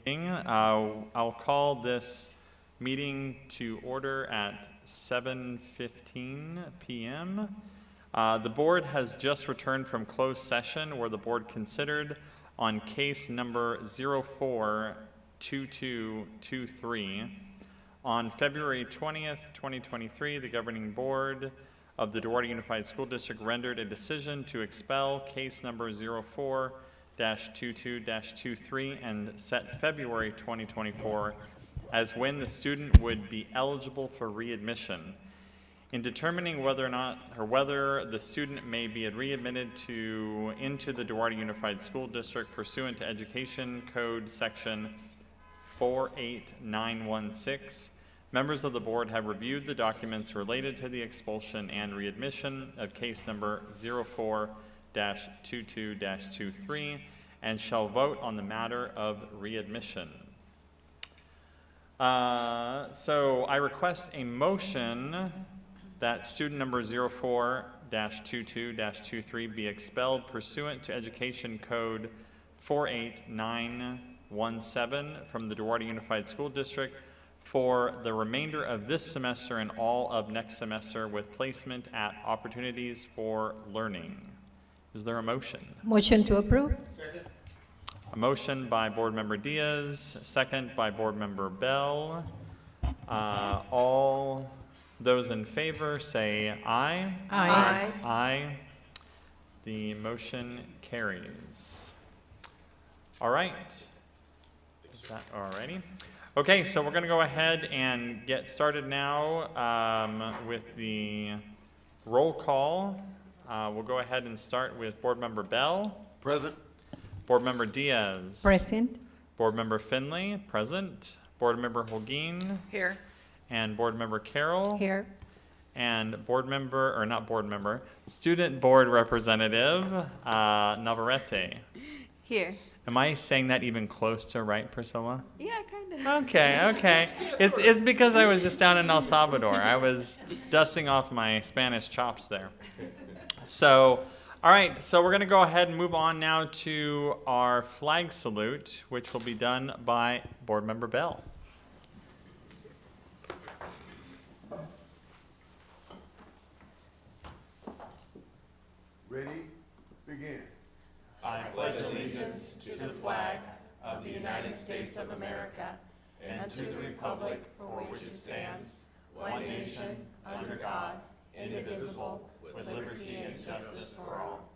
I'll call this meeting to order at 7:15 p.m. The board has just returned from closed session where the board considered on case number 042223. On February 20th, 2023, the governing board of the Duarte Unified School District rendered a decision to expel case number 04-22-23 and set February 2024 as when the student would be eligible for readmission. In determining whether the student may be readmitted into the Duarte Unified School District pursuant to Education Code Section 48916, members of the board have reviewed the documents related to the expulsion and readmission of case number 04-22-23 and shall vote on the matter of readmission. So I request a motion that student number 04-22-23 be expelled pursuant to Education Code 48917 from the Duarte Unified School District for the remainder of this semester and all of next semester with placement at Opportunities for Learning. Is there a motion? Motion to approve. Second. A motion by Board Member Diaz, second by Board Member Bell. All those in favor say aye. Aye. Aye. The motion carries. All right. Is that alrighty? Okay, so we're going to go ahead and get started now with the roll call. We'll go ahead and start with Board Member Bell. Present. Board Member Diaz. Present. Board Member Finley, present. Board Member Holguin. Here. And Board Member Carroll. Here. And Student Board Representative Navarrete. Here. Am I saying that even close to right, Priscilla? Yeah, kind of. Okay. It's because I was just down in El Salvador. I was dusting off my Spanish chops there. So, all right, so we're going to go ahead and move on now to our flag salute, which will be done by Board Member Bell. Ready? Begin. I pledge allegiance to the flag of the United States of America and to the republic for which it stands, one nation, under God, indivisible, with liberty and justice for all.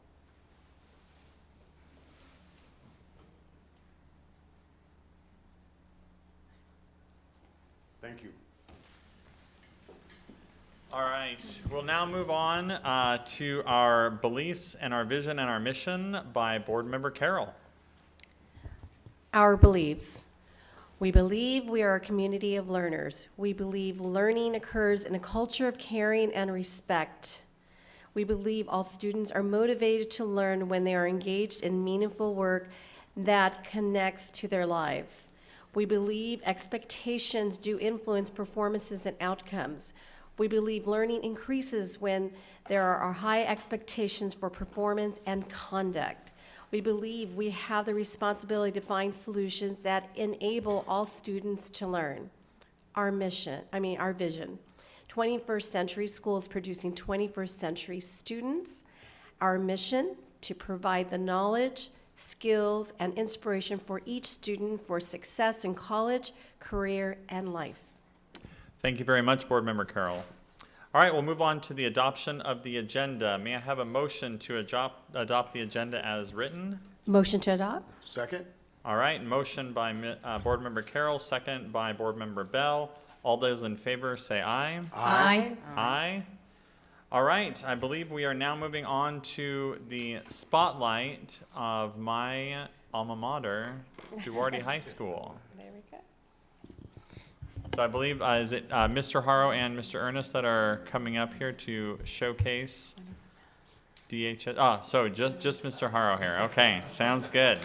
Thank you. All right, we'll now move on to our beliefs and our vision and our mission by Board Member Carroll. Our beliefs. We believe we are a community of learners. We believe learning occurs in a culture of caring and respect. We believe all students are motivated to learn when they are engaged in meaningful work that connects to their lives. We believe expectations do influence performances and outcomes. We believe learning increases when there are high expectations for performance and conduct. We believe we have the responsibility to find solutions that enable all students to learn. Our vision, 21st century schools producing 21st century students. Our mission, to provide the knowledge, skills, and inspiration for each student for success in college, career, and life. Thank you very much, Board Member Carroll. All right, we'll move on to the adoption of the agenda. May I have a motion to adopt the agenda as written? Motion to adopt? Second. All right, motion by Board Member Carroll, second by Board Member Bell. All those in favor say aye. Aye. Aye. All right, I believe we are now moving on to the spotlight of my alma mater, Duarte High School. There we go. So I believe, is it Mr. Haro and Mr. Ernest that are coming up here to showcase DHS? So just Mr. Haro here. Okay, sounds good.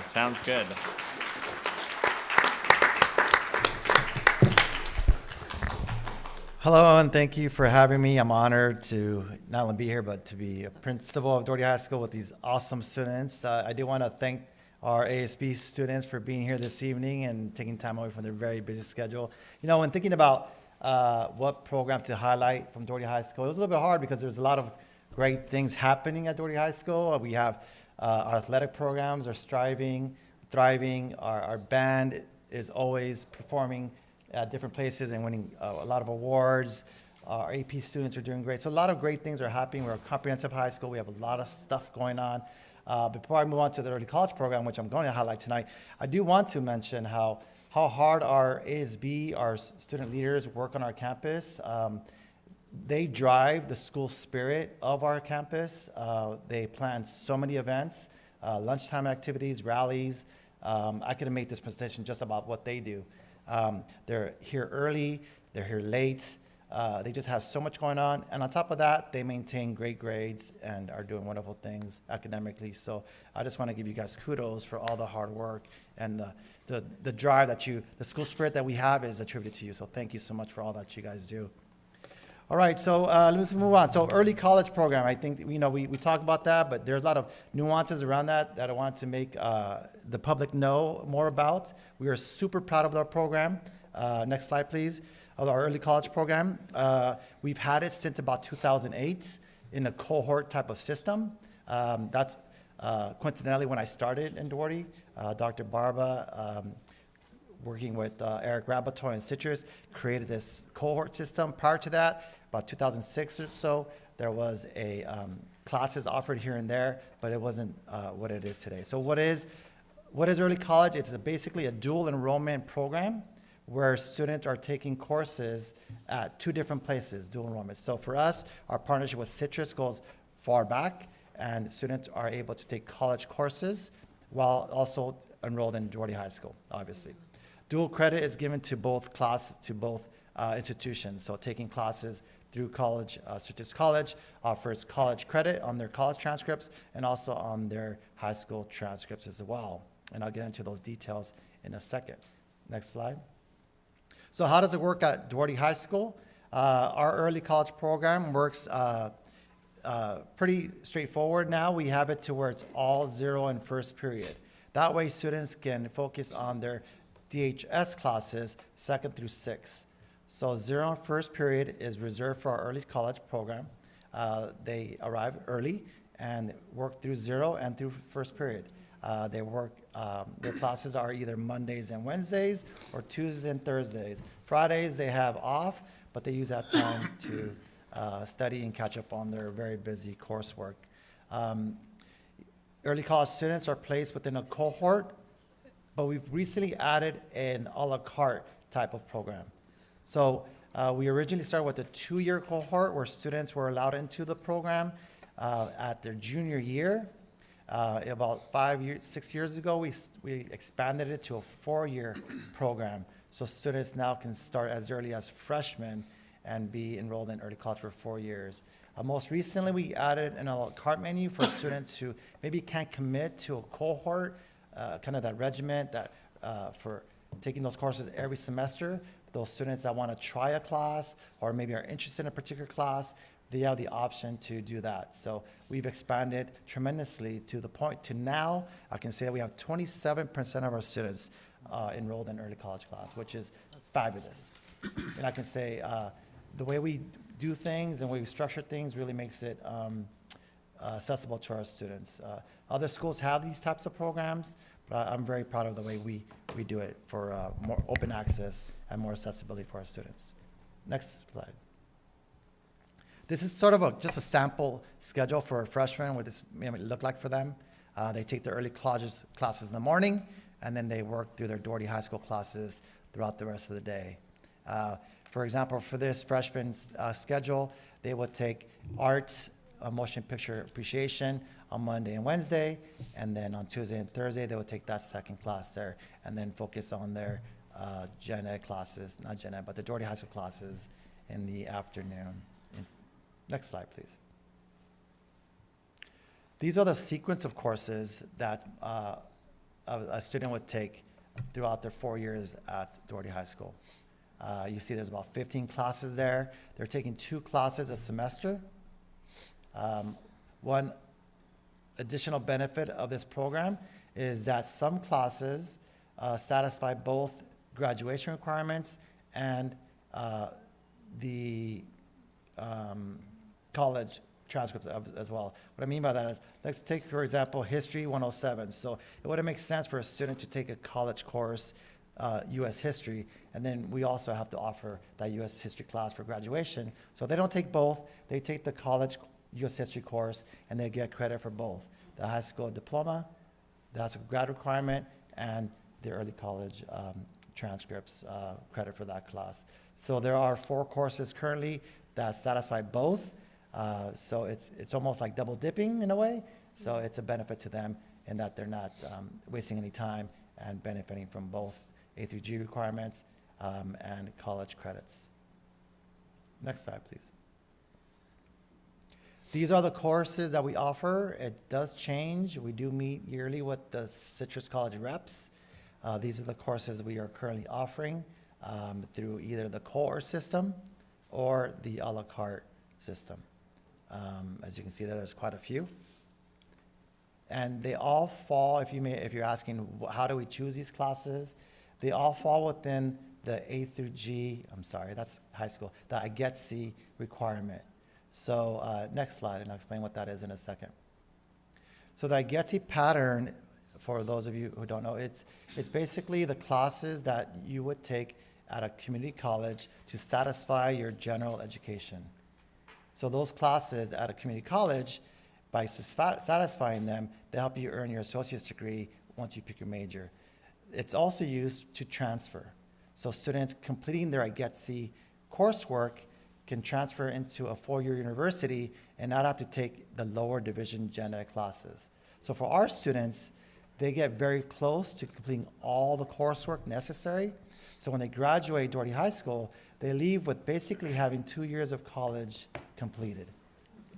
Hello, and thank you for having me. I'm honored to not only be here, but to be a principal of Duarte High School with these awesome students. I do want to thank our ASB students for being here this evening and taking time away from their very busy schedule. You know, when thinking about what program to highlight from Duarte High School, it was a little bit hard because there's a lot of great things happening at Duarte High School. We have our athletic programs are thriving. Our band is always performing at different places and winning a lot of awards. Our AP students are doing great. So a lot of great things are happening. We're a comprehensive high school. We have a lot of stuff going on. Before I move on to the early college program, which I'm going to highlight tonight, I do want to mention how hard our ASB, our student leaders, work on our campus. They drive the school spirit of our campus. They plan so many events, lunchtime activities, rallies. I could have made this presentation just about what they do. They're here early, they're here late. They just have so much going on. And on top of that, they maintain great grades and are doing wonderful things academically. So I just want to give you guys kudos for all the hard work and the drive the school spirit that we have is attributed to you. So thank you so much for all that you guys do. All right, so let's move on. So early college program, I think, we talk about that, but there's a lot of nuances around that I wanted to make the public know more about. We are super proud of our program. Next slide, please. Of our early college program. We've had it since about 2008 in a cohort type of system. That's coincidentally when I started in Duarte. Dr. Barba, working with Eric Rabatoy and Citrus, created this cohort system. Prior to that, about 2006 or so, there was a classes offered here and there, but it wasn't what it is today. So what is early college? It's basically a dual enrollment program where students are taking courses at two different places, dual enrollment. So for us, our partnership with Citrus goes far back, and students are able to take college courses while also enrolled in Duarte High School, obviously. Dual credit is given to both institutions. So taking classes through college, Citrus College offers college credit on their college transcripts and also on their high school transcripts as well. And I'll get into those details in a second. Next slide. So how does it work at Duarte High School? Our early college program works pretty straightforward now. We have it to where it's all zero in first period. That way students can focus on their DHS classes 2nd through 6th. So zero in first period is reserved for our early college program. They arrive early and work through zero and through first period. Their classes are either Mondays and Wednesdays or Tuesdays and Thursdays. Fridays they have off, but they use that time to study and catch up on their very busy coursework. Early college students are placed within a cohort, but we've recently added an a la carte type of program. So we originally started with a 2-year cohort where students were allowed into the program at their junior year. About 6 years ago, we expanded it to a 4-year program. So students now can start as early as freshmen and be enrolled in early college for 4 years. Most recently, we added an a la carte menu for students who maybe can't commit to a cohort, kind of that regiment for taking those courses every semester. Those students that want to try a class or maybe are interested in a particular class, they have the option to do that. So we've expanded tremendously to the point to now, I can say that we have 27% of our students enrolled in early college class, which is fabulous. And I can say the way we do things and the way we structure things really makes it accessible to our students. Other schools have these types of programs, but I'm very proud of the way we do it for more open access and more accessibility for our students. Next slide. This is sort of just a sample schedule for a freshman, what this may look like for them. They take their early classes in the morning, and then they work through their Duarte High School classes throughout the rest of the day. For example, for this freshman schedule, they will take arts, motion picture appreciation on Monday and Wednesday, and then on Tuesday and Thursday, they will take that second class there, and then focus on their gen ed classes, not gen ed, but the Duarte High School classes in the afternoon. Next slide, please. These are the sequence of courses that a student would take throughout their 4 years at Duarte High School. You see there's about 15 classes there. They're taking 2 classes a semester. One additional benefit of this program is that some classes satisfy both graduation requirements and the college transcripts as well. What I mean by that is, let's take, for example, History 107. So it wouldn't make sense for a student to take a college course, U.S. History, and then we also have to offer that U.S. History class for graduation. So they don't take both. They take the college U.S. History course, and they get credit for both: the high school diploma, the high school grad requirement, and the early college transcripts credit for that class. So there are 4 courses currently that satisfy both. So it's almost like double dipping in a way. So it's a benefit to them in that they're not wasting any time and benefiting from both A through G requirements and college credits. Next slide, please. These are the courses that we offer. It does change. We do meet yearly with the Citrus College reps. These are the courses we are currently offering through either the cohort system or the a la carte system. As you can see, there's quite a few. And they all fall, if you're asking how do we choose these classes, they all fall within the A through G, I'm sorry, that's high school, the I get C requirement. So next slide, and I'll explain what that is in a second. So the I get C pattern, for those of you who don't know, it's basically the classes that you would take at a community college to satisfy your general education. So those classes at a community college, by satisfying them, they help you earn your associate's degree once you pick your major. It's also used to transfer. So students completing their I Get C coursework can transfer into a 4-year university and not have to take the lower division gen ed classes. So for our students, they get very close to completing all the coursework necessary. So when they graduate Duarte High School, they leave with basically having 2 years of college completed.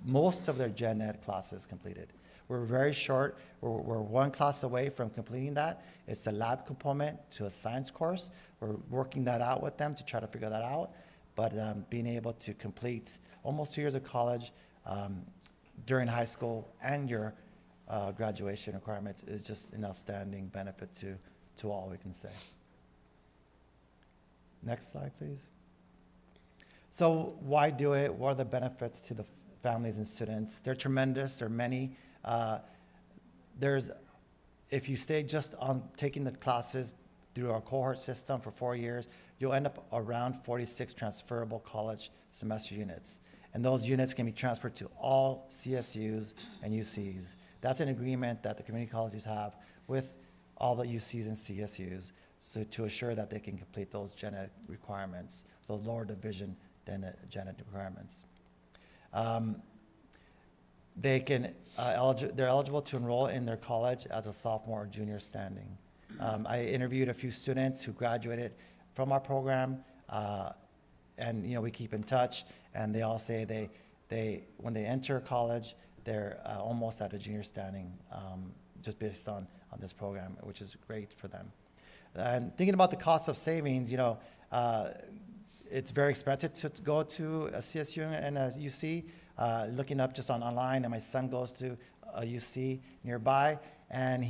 Most of their gen ed classes completed. We're very short. We're 1 class away from completing that. It's a lab component to a science course. We're working that out with them to try to figure that out. But being able to complete almost 2 years of college during high school and your graduation requirements is just an outstanding benefit to all, we can say. Next slide, please. So why do it? What are the benefits to the families and students? They're tremendous. There are many. If you stay just on taking the classes through our cohort system for 4 years, you'll end up around 46 transferable college semester units. And those units can be transferred to all CSUs and UCs. That's an agreement that the community colleges have with all the UCs and CSUs, so to assure that they can complete those gen ed requirements, those lower division gen ed requirements. They're eligible to enroll in their college as a sophomore or junior standing. I interviewed a few students who graduated from our program, and we keep in touch, and they all say they when they enter college, they're almost at a junior standing, just based on this program, which is great for them. And thinking about the cost of savings, it's very expensive to go to a CSU and a UC. Looking up just online, and my son goes to a UC nearby, and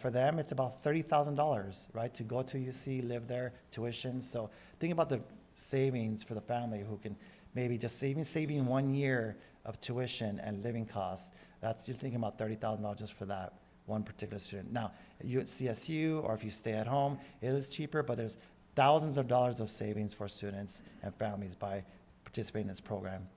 for them, it's about $30,000, right, to go to UC, live there, tuition. So think about the savings for the family who can maybe just saving 1 year of tuition and living costs. You're thinking about $30,000 just for that one particular student. Now, you at CSU, or if you stay at home, it is cheaper, but there's thousands of dollars of savings for students and families by participating in this program.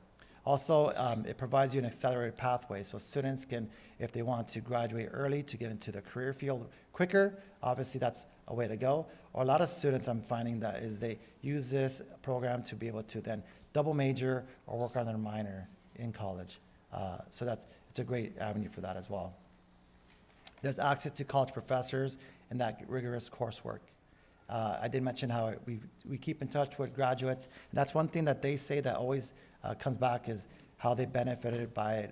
Also, it provides you an accelerated pathway, so students can, if they want to graduate early to get into the career field quicker, obviously that's a way to go. Or a lot of students, I'm finding that is they use this program to be able to then double major or work on their minor in college. So it's a great avenue for that as well. There's access to college professors and that rigorous coursework. I did mention how we keep in touch with graduates. And that's one thing that they say that always comes back is how they benefited by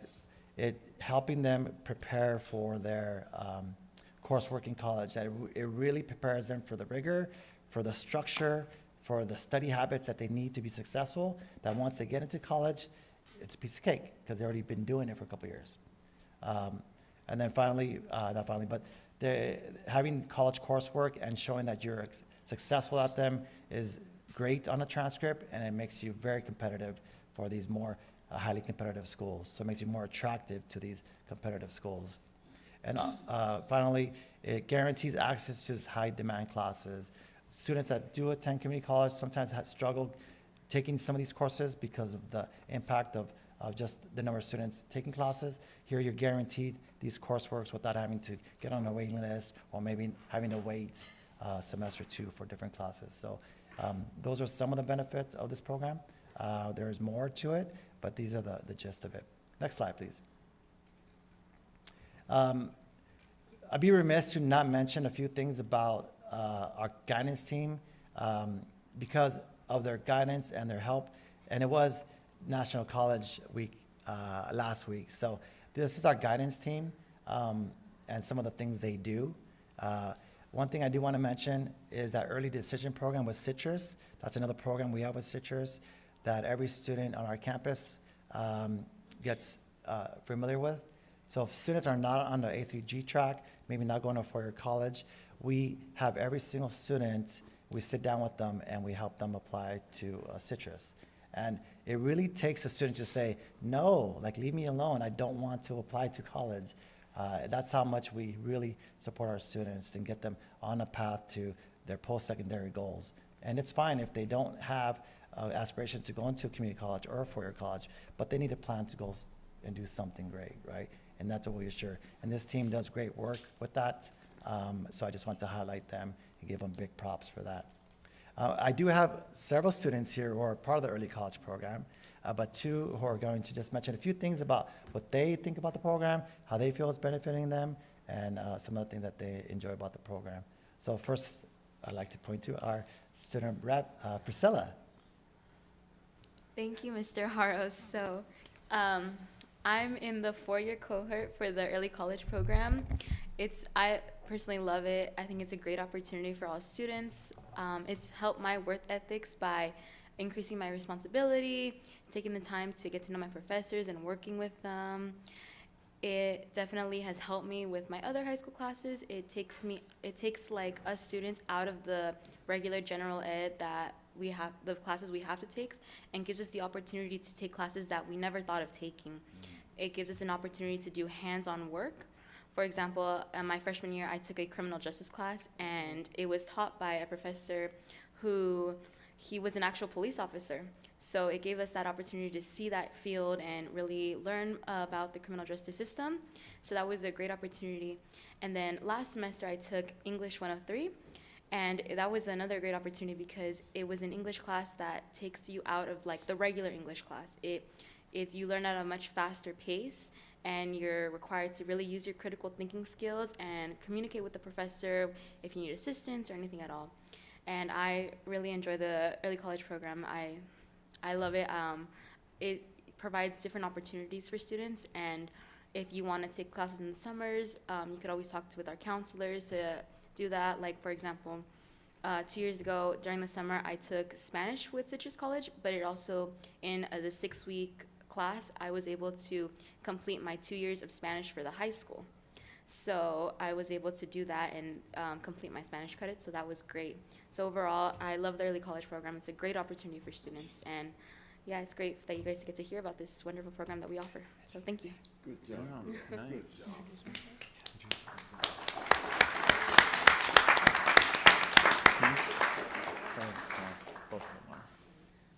it helping them prepare for their coursework in college. That it really prepares them for the rigor, for the structure, for the study habits that they need to be successful, that once they get into college, it's a piece of cake because they've already been doing it for a couple of years. And then finally, not finally, but Having college coursework and showing that you're successful at them is great on a transcript, and it makes you very competitive for these more highly competitive schools. So it makes you more attractive to these competitive schools. And finally, it guarantees access to these high demand classes. Students that do attend community college sometimes have struggled taking some of these courses because of the impact of just the number of students taking classes. Here you're guaranteed these courseworks without having to get on a waiting list or maybe having to wait a semester or two for different classes. So those are some of the benefits of this program. There is more to it, but these are the gist of it. Next slide, please. I'd be remiss to not mention a few things about our guidance team because of their guidance and their help. And it was National College Week last week. So this is our guidance team and some of the things they do. One thing I do want to mention is that early decision program with Citrus. That's another program we have with Citrus that every student on our campus gets familiar with. So if students are not on the A through G track, maybe not going to a four-year college, we have every single student, we sit down with them and we help them apply to Citrus. And it really takes a student to say, no, like leave me alone, I don't want to apply to college. That's how much we really support our students and get them on a path to their post-secondary goals. And it's fine if they don't have aspirations to go into a community college or a four-year college, but they need a plan to go and do something great, right? And that's what we assure. And this team does great work with that. So I just want to highlight them and give them big props for that. I do have several students here who are part of the early college program, but two who are going to just mention a few things about what they think about the program, how they feel it's benefiting them, and some of the things that they enjoy about the program. So first, I'd like to point to our student rep, Priscilla. Thank you, Mr. Haros. So I'm in the four-year cohort for the early college program. I personally love it. I think it's a great opportunity for all students. It's helped my work ethics by increasing my responsibility, taking the time to get to know my professors and working with them. It definitely has helped me with my other high school classes. It takes like us students out of the regular general ed that we have, the classes we have to take, and gives us the opportunity to take classes that we never thought of taking. It gives us an opportunity to do hands-on work. For example, in my freshman year, I took a criminal justice class, and it was taught by a professor he was an actual police officer. So it gave us that opportunity to see that field and really learn about the criminal justice system. So that was a great opportunity. And then last semester, I took English 103, and that was another great opportunity because it was an English class that takes you out of like the regular English class. You learn at a much faster pace, and you're required to really use your critical thinking skills and communicate with the professor if you need assistance or anything at all. And I really enjoy the early college program. I love it. It provides different opportunities for students, and if you want to take classes in the summers, you could always talk with our counselors to do that. Like, for example, 2 years ago during the summer, I took Spanish with Citrus College, but it also, in the 6-week class, I was able to complete my 2 years of Spanish for the high school. So I was able to do that and complete my Spanish credit, so that was great. So overall, I love the early college program. It's a great opportunity for students, and yeah, it's great that you guys get to hear about this wonderful program that we offer. So thank you. Good job. Yeah, nice. Both of them are.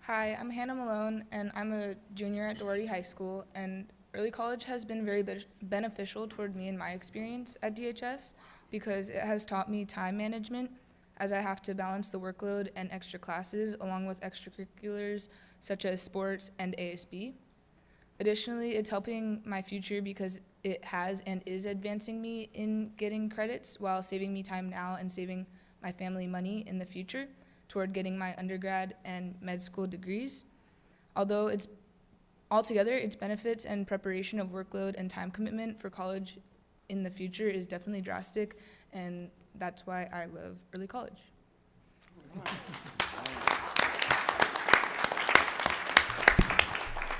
Hi, I'm Hannah Malone, and I'm a junior at Duarte High School, and early college has been very beneficial toward me in my experience at DHS because it has taught me time management as I have to balance the workload and extra classes along with extracurriculars such as sports and ASB. Additionally, it's helping my future because it has and is advancing me in getting credits while saving me time now and saving my family money in the future toward getting my undergrad and med school degrees. Although altogether, its benefits and preparation of workload and time commitment for college in the future is definitely drastic, and that's why I love early college.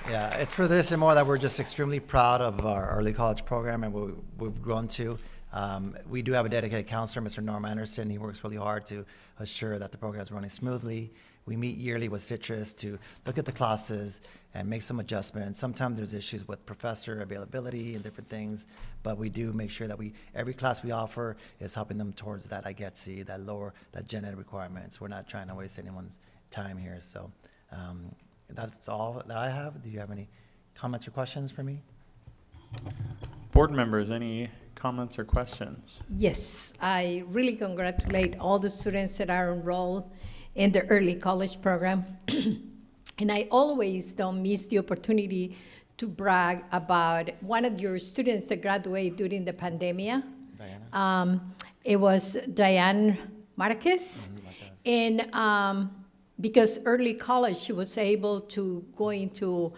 Yeah, it's for this and more that we're just extremely proud of our early college program and what we've grown to. We do have a dedicated counselor, Mr. Norm Anderson. He works really hard to assure that the program is running smoothly. We meet yearly with Citrus to look at the classes and make some adjustments. Sometimes there's issues with professor availability and different things, but we do make sure that every class we offer is helping them towards that IGETC, that gen ed requirements. We're not trying to waste anyone's time here. So that's all that I have. Do you have any comments or questions for me? Board members, any comments or questions? Yes, I really congratulate all the students that are enrolled in the early college program. And I always don't miss the opportunity to brag about one of your students that graduated during the pandemic. Diana? It was Diane Marquez. And because early college, she was able to go into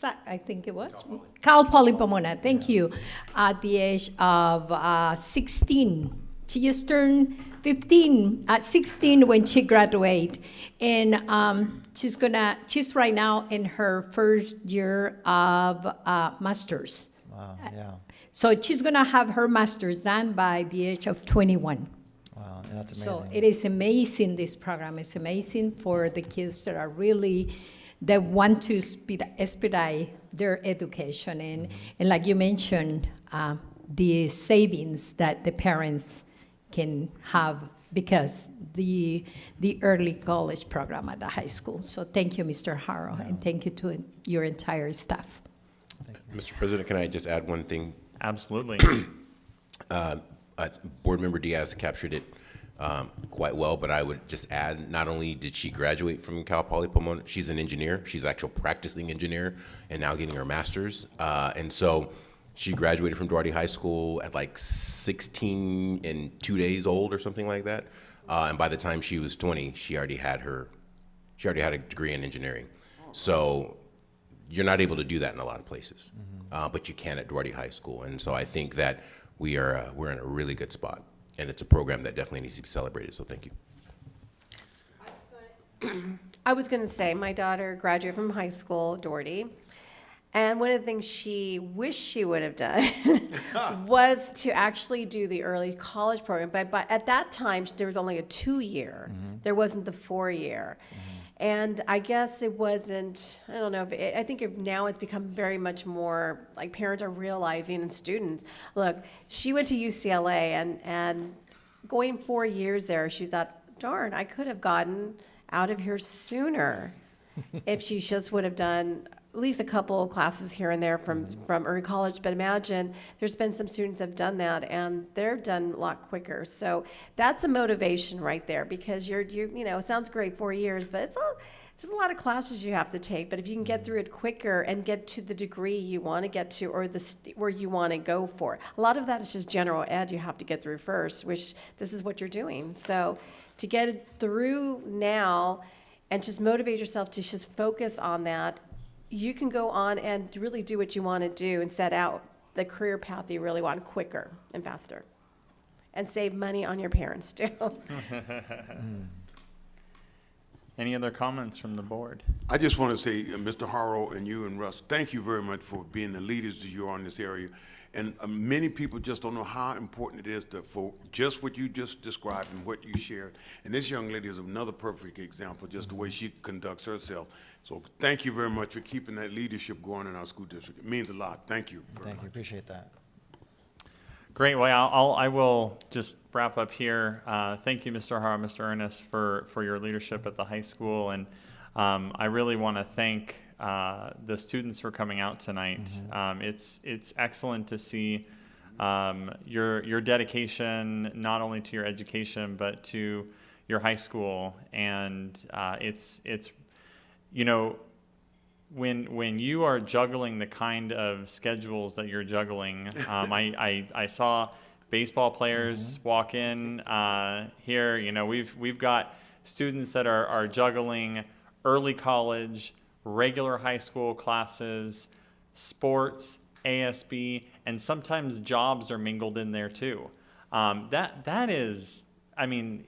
I think it was? Cal Poly Pomona, thank you, at the age of 16. She just turned 15 at 16 when she graduated. And she's right now in her first year of master's. Wow, yeah. So she's gonna have her master's done by the age of 21. Wow, yeah, that's So amazing. it is amazing, this program. It's amazing for the kids that are really, that want to expedite their education. And like you mentioned, the savings that the parents can have because the early college program at the high school. So thank you, Mr. Harrow, and thank you to your entire staff. Mr. President, can I just add one thing? Absolutely. Board Member Diaz captured it quite well, but I would just add, not only did she graduate from Cal Poly Pomona, she's an engineer. She's an actual practicing engineer and now getting her master's. And so she graduated from Duarte High School at like 16 and 2 days old or something like that. And by the time she was 20, she already had a degree in engineering. So you're not able to do that in a lot of places, but you can at Duarte High School. And so I think that we're in a really good spot, and it's a program that definitely needs to be celebrated. So thank you. I was going to say, my daughter graduated from high school, Duarte, and one of the things she wished she would have done was to actually do the early college program. But at that time, there was only a 2-year. There wasn't the 4-year. And I guess it wasn't, I don't know, I think now it's become very much more, like parents are realizing and students, look, she went to UCLA and going 4 years there, she thought, darn, I could have gotten out of here sooner if she just would have done at least a couple of classes here and there from early college. But imagine there's been some students that have done that and they're done a lot quicker. So that's a motivation right there, because it sounds great, 4 years, but it's a lot of classes you have to take. But if you can get through it quicker and get to the degree you want to get to, or where you want to go for, a lot of that is just general ed you have to get through first, which this is what you're doing. So to get it through now and just motivate yourself to just focus on that, you can go on and really do what you want to do and set out the career path you really want quicker and faster, and save money on your parents too. Any other comments from the board? I just want to say, Mr. Harrow and you and Russ, thank you very much for being the leaders that you are in this area. And many people just don't know how important it is for just what you just described and what you shared. And this young lady is another perfect example, just the way she conducts herself. So thank you very much for keeping that leadership going in our school district. It means a lot. Thank you very Thank much. you, appreciate that. Great. Well, I will just wrap up here. Thank you, Mr. Harrow, Mr. Ernest, for your leadership at the high school. And I really want to thank the students for coming out tonight. It's excellent to see your dedication, not only to your education, but to your high school. And it's when you are juggling the kind of schedules that you're juggling, I saw baseball players walk in here. We've got students that are juggling early college, regular high school classes, sports, ASB, and sometimes jobs are mingled in there too. That is,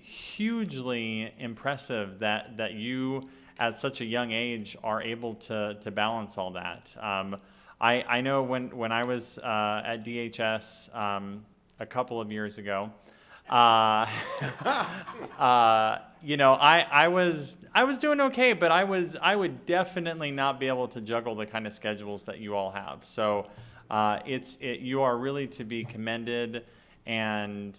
hugely impressive that you at such a young age are able to balance all that. I know when I was at DHS a couple of years ago, you know, I was doing okay, but I would definitely not be able to juggle the kind of schedules that you all have. So you are really to be commended, and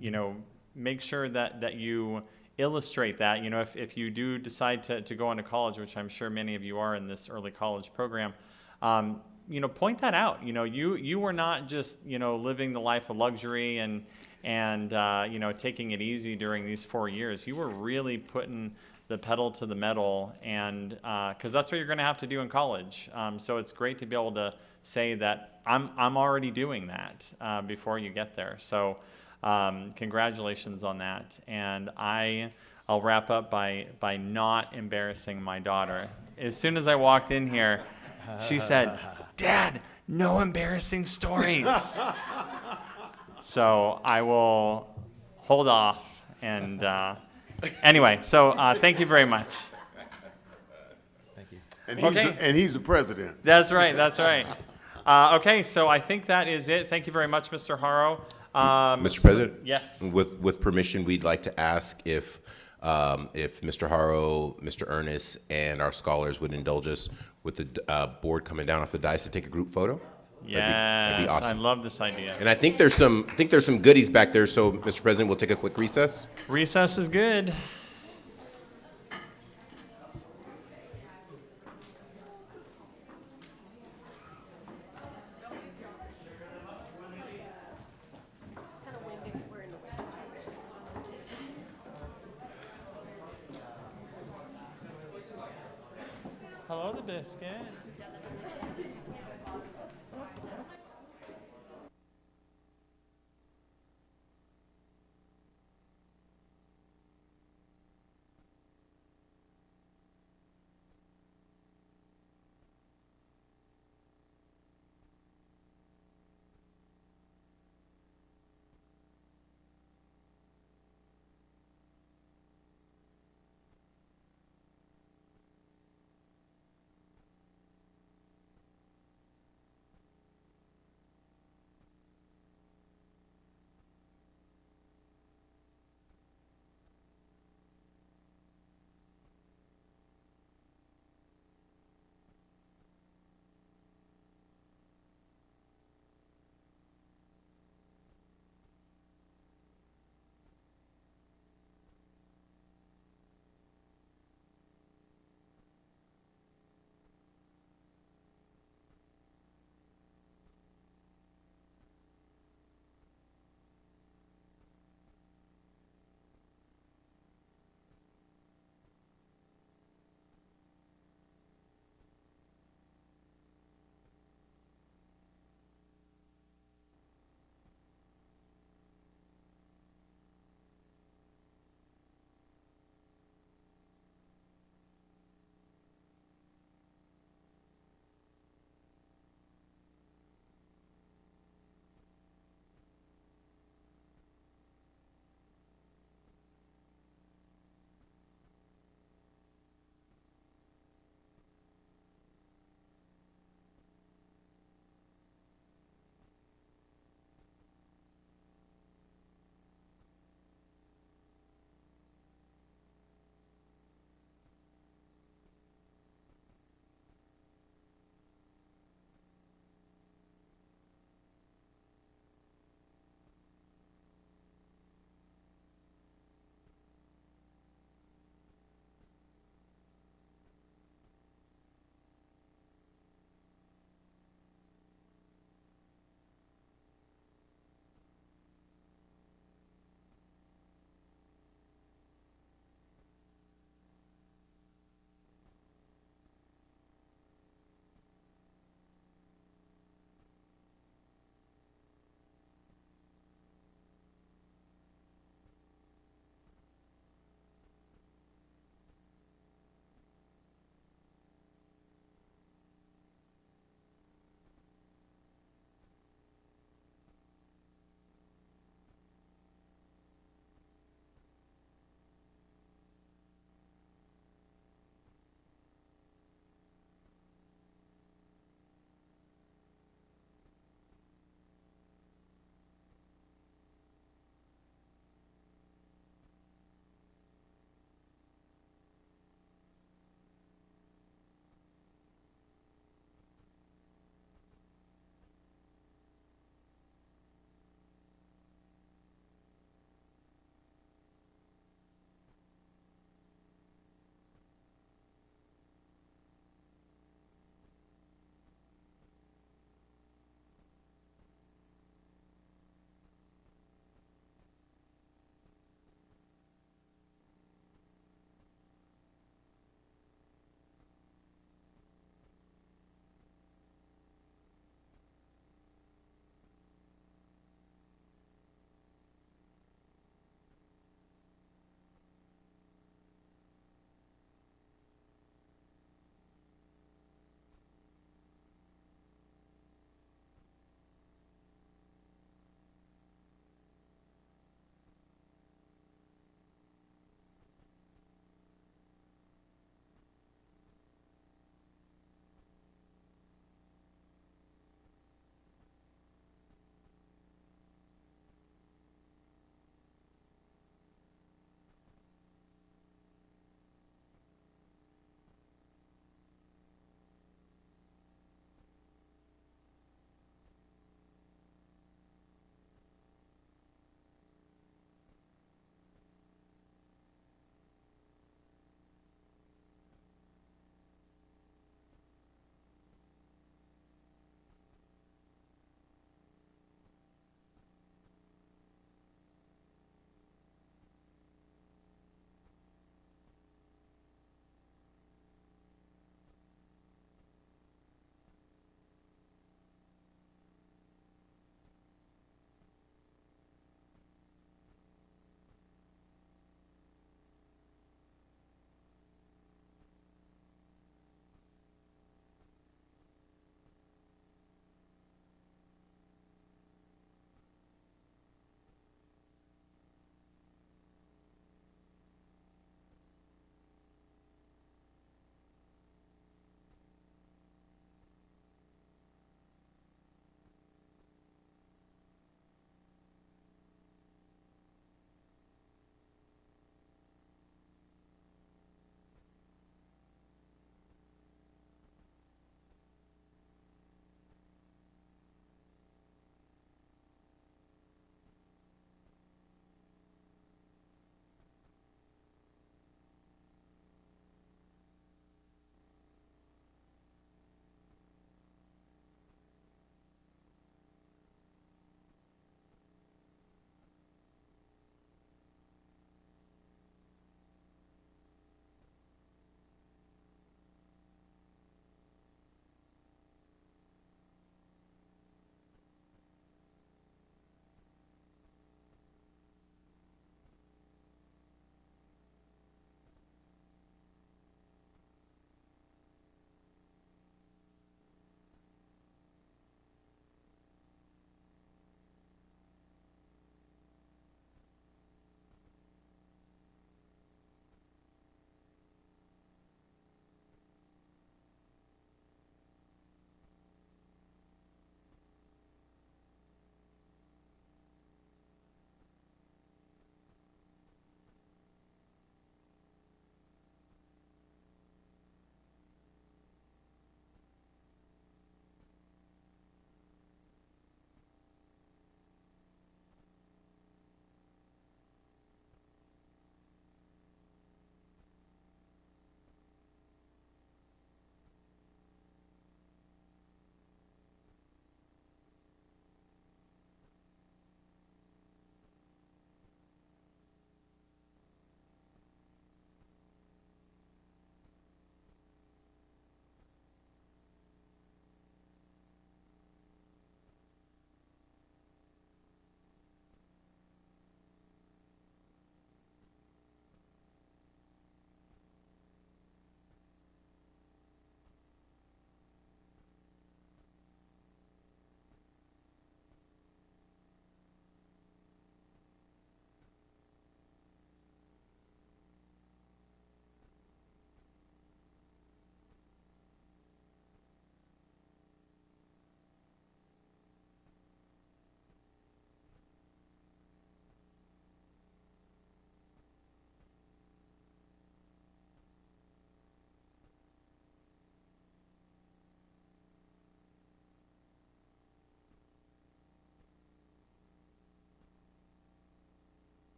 you know, make sure that you illustrate that. You know, if you do decide to go into college, which I'm sure many of you are in this early college program, you know, point that out. You know, you were not just, you know, living the life of luxury and you know, taking it easy during these 4 years. You were really putting the pedal to the metal, and because that's what you're going to have to do in college. So it's great to be able to say that I'm already doing that before you get there. So congratulations on that. And I'll wrap up by not embarrassing my daughter. As soon as I walked in here, she said, "Dad, no embarrassing stories." So I will hold off. And anyway, so thank you very much. And he's the president. That's right. That's right. Okay, so I think that is it. Thank you very much, Mr. Haro. Mr. President? Yes. With permission, we'd like to ask if Mr. Haro, Mr. Ernest, and our scholars would indulge us with the board coming down off the dais to take a group photo. Yes, that'd be awesome. I love this idea. And I think there's some goodies back there. So, Mr. President, we'll take a quick recess. Recess is good. Hello, the biscuit.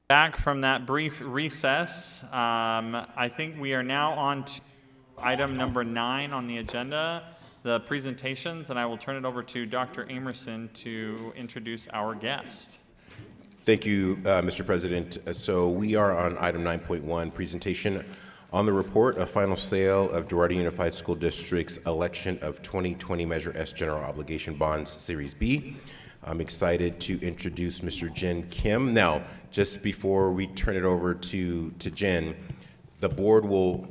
Back from that brief recess, I think we are now on to item number 9 on the agenda, the presentations, and I will turn it over to Dr. Amerson to introduce our guest. Thank you, Mr. President. So we are on item 9.1, presentation on the report of final sale of Duarte Unified School District's election of 2020 Measure S General Obligation Bonds, Series B. I'm excited to introduce Mr. Jin Kim. Now, just before we turn it over to Jin, the board will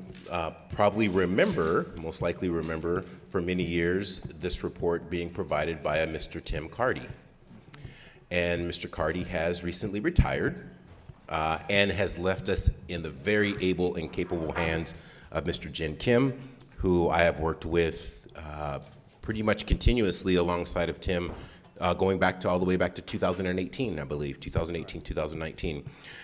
probably remember, most likely remember, for many years, this report being provided by a Mr. Tim Carty. And Mr. Carty has recently retired and has left us in the very able and capable hands of Mr. Jin Kim, who I have worked with pretty much continuously alongside of Tim, going back to all the way back to 2018, I believe, 2018, 2019.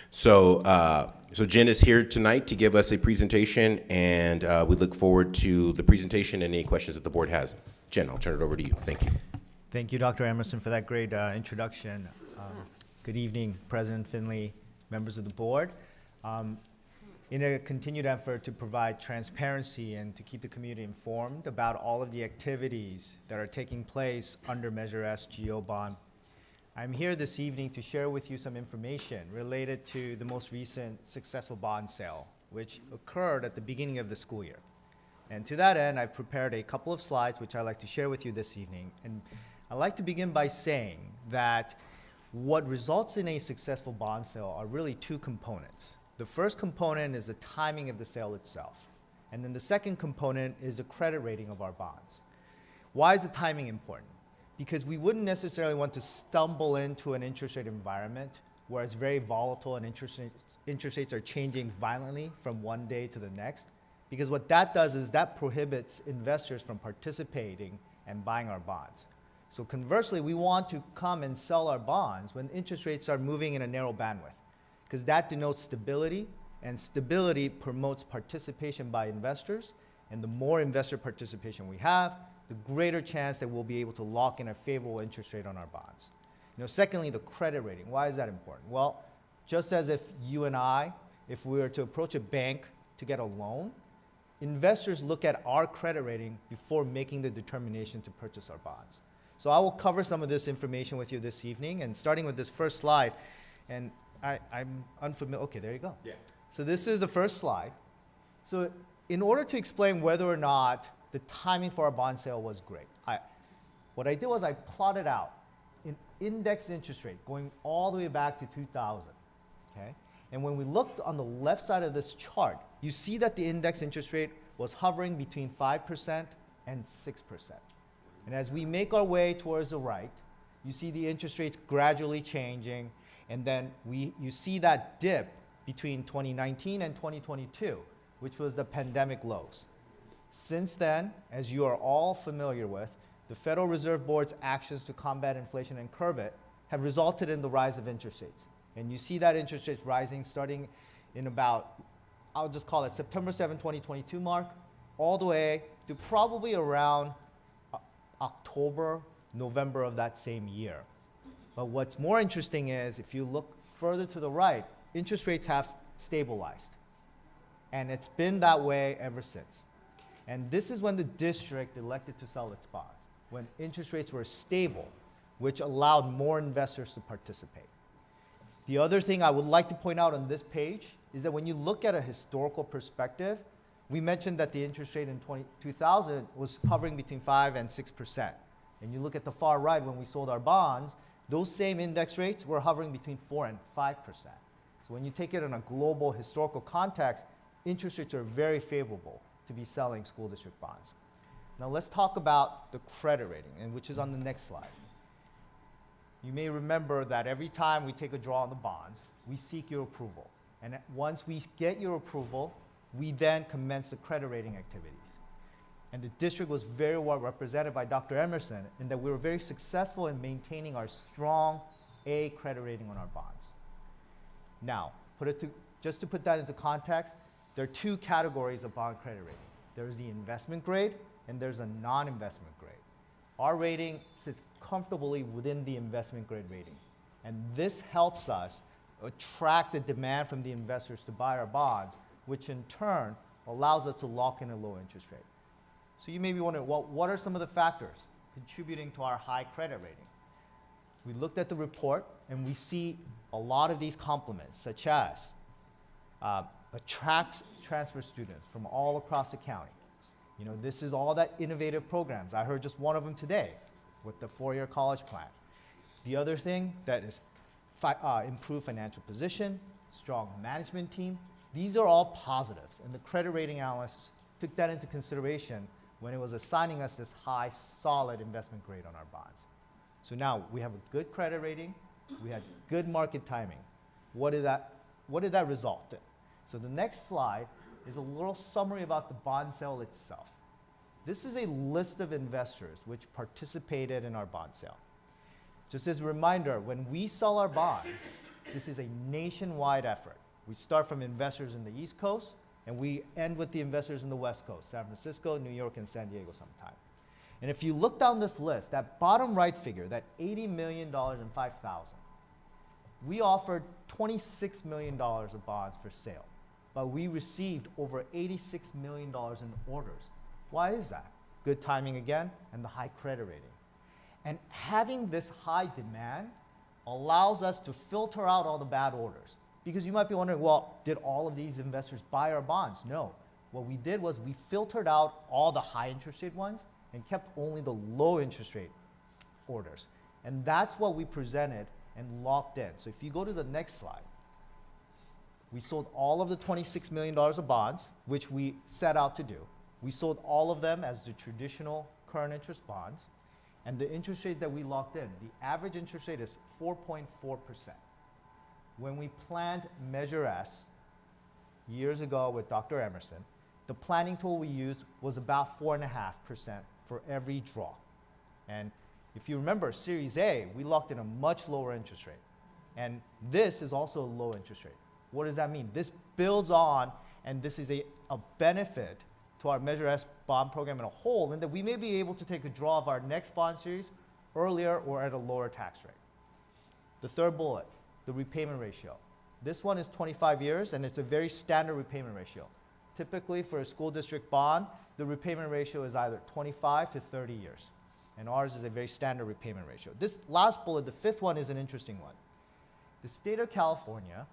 So Jen is here tonight to give us a presentation, and we look forward to the presentation and any questions that the board has. Jen, I'll turn it over to you. Thank you. Thank you, Dr. Emerson, for that great introduction. Good evening, President Finley, members of the board. In a continued effort to provide transparency and to keep the community informed about all of the activities that are taking place under Measure S GO Bond, I'm here this evening to share with you some information related to the most recent successful bond sale, which occurred at the beginning of the school year. And to that end, I've prepared a couple of slides which I'd like to share with you this evening. And I'd like to begin by saying that what results in a successful bond sale are really two components. The first component is the timing of the sale itself. And then the second component is the credit rating of our bonds. Why is the timing important? Because we wouldn't necessarily want to stumble into an interest rate environment where it's very volatile and interest rates are changing violently from one day to the next. Because what that does is that prohibits investors from participating and buying our bonds. So conversely, we want to come and sell our bonds when interest rates are moving in a narrow bandwidth, because that denotes stability, and stability promotes participation by investors, and the more investor participation we have, the greater chance that we'll be able to lock in a favorable interest rate on our bonds. Secondly, the credit rating. Why is that important? Well, just as if you and I, if we were to approach a bank to get a loan, investors look at our credit rating before making the determination to purchase our bonds. So I will cover some of this information with you this evening, and starting with this first slide, and I'm unfamiliar. Okay, there you go. Yeah. So this is the first slide. So in order to explain whether or not the timing for our bond sale was great, what I did was I plotted out an indexed interest rate going all the way back to 2000. Okay? And when we looked on the left side of this chart, you see that the index interest rate was hovering between 5% and 6%. And as we make our way towards the right, you see the interest rates gradually changing, and then you see that dip between 2019 and 2022, which was the pandemic lows. Since then, as you are all familiar with, the Federal Reserve Board's actions to combat inflation and curb it have resulted in the rise of interest rates. And you see that interest rates rising starting in about, I'll just call it September 7, 2022 mark, all the way to probably around October, November of that same year. But what's more interesting is if you look further to the right, interest rates have stabilized. And it's been that way ever since. And this is when the district elected to sell its bonds, when interest rates were stable, which allowed more investors to participate. The other thing I would like to point out on this page is that when you look at a historical perspective, we mentioned that the interest rate in 2000 was hovering between 5 and 6%. And you look at the far right, when we sold our bonds, those same index rates were hovering between 4 and 5%. So when you take it in a global historical context, interest rates are very favorable to be selling school district bonds. Now let's talk about the credit rating, and which is on the next slide. You may remember that every time we take a draw on the bonds, we seek your approval. And once we get your approval, we then commence the credit rating activities. And the district was very well represented by Dr. Emerson in that we were very successful in maintaining our strong A credit rating on our bonds. Now, just to put that into context, there are two categories of bond credit rating. There's the investment grade and there's a non-investment grade. Our rating sits comfortably within the investment grade rating. And this helps us attract the demand from the investors to buy our bonds, which in turn allows us to lock in a low interest rate. So you may be wondering, well, what are some of the factors contributing to our high credit rating? We looked at the report and we see a lot of these complements, such as attract transfer students from all across the county. You know, this is all that innovative programs. I heard just one of them today with the four-year college plan. The other thing that is improved financial position, strong management team. These are all positives, and the credit rating analysts took that into consideration when it was assigning us this high, solid investment grade on our bonds. So now we have a good credit rating, we had good market timing. What did that result in? So the next slide is a little summary about the bond sale itself. This is a list of investors which participated in our bond sale. Just as a reminder, when we sell our bonds, this is a nationwide effort. We start from investors in the East Coast, and we end with the investors in the West Coast, San Francisco, New York, and San Diego sometime. And if you look down this list, that bottom right figure, that $80 million and 5,000, we offered $26 million of bonds for sale, but we received over $86 million in orders. Why is that? Good timing again, and the high credit rating. And having this high demand allows us to filter out all the bad orders. Because you might be wondering, well, did all of these investors buy our bonds? No. What we did was we filtered out all the high interest rate ones and kept only the low interest rate orders. And that's what we presented and locked in. So if you go to the next slide, we sold all of the $26 million of bonds, which we set out to do. We sold all of them as the traditional current interest bonds. And the interest rate that we locked in, the average interest rate is 4.4%. When we planned Measure S years ago with Dr. Emerson, the planning tool we used was about 4.5% for every draw. And if you remember Series A, we locked in a much lower interest rate. And this is also a low interest rate. What does that mean? This builds on, and this is a benefit to our Measure S bond program in a whole, and that we may be able to take a draw of our next bond series earlier or at a lower tax rate. The third bullet, the repayment ratio. This one is 25 years, and it's a very standard repayment ratio. Typically, for a school district bond, the repayment ratio is either 25 to 30 years, and ours is a very standard repayment ratio. This last bullet, the fifth one, is an interesting one. The state of California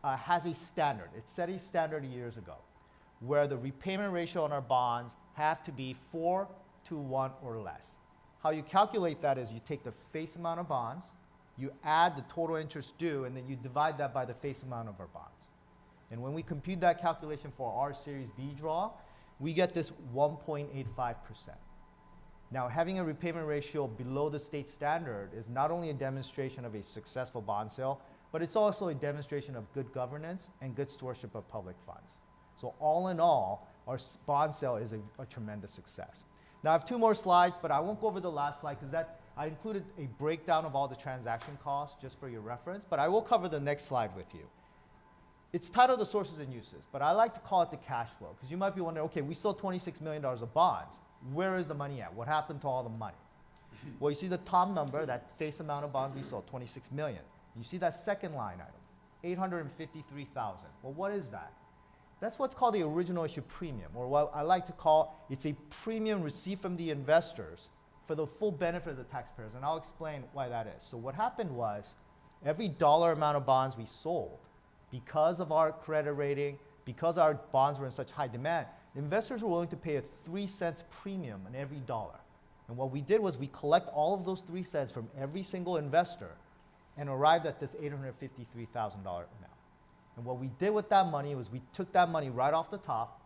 has a standard. It set a standard years ago, where the repayment ratio on our bonds have to be 4 to 1 or less. How you calculate that is you take the face amount of bonds, you add the total interest due, and then you divide that by the face amount of our bonds. And when we compute that calculation for our Series B draw, we get this 1.85%. Now, having a repayment ratio below the state standard is not only a demonstration of a successful bond sale, but it's also a demonstration of good governance and good stewardship of public funds. So all in all, our bond sale is a tremendous success. Now I have two more slides, but I won't go over the last slide because I included a breakdown of all the transaction costs just for your reference, but I will cover the next slide with you. It's titled the sources and uses, but I like to call it the cash flow because you might be wondering, okay, we sold $26 million of bonds. Where is the money at? What happened to all the money? Well, you see the top number, that face amount of bonds we sold, $26 million. You see that second line item, $853,000. Well, what is that? That's what's called the original issue premium, or what I like to call, it's a premium received from the investors for the full benefit of the taxpayers, and I'll explain why that is. So what happened was, every dollar amount of bonds we sold, because of our credit rating, because our bonds were in such high demand, investors were willing to pay a 3 cents premium on every dollar. And what we did was we collect all of those 3 cents from every single investor and arrived at this $853,000 amount. And what we did with that money was we took that money right off the top,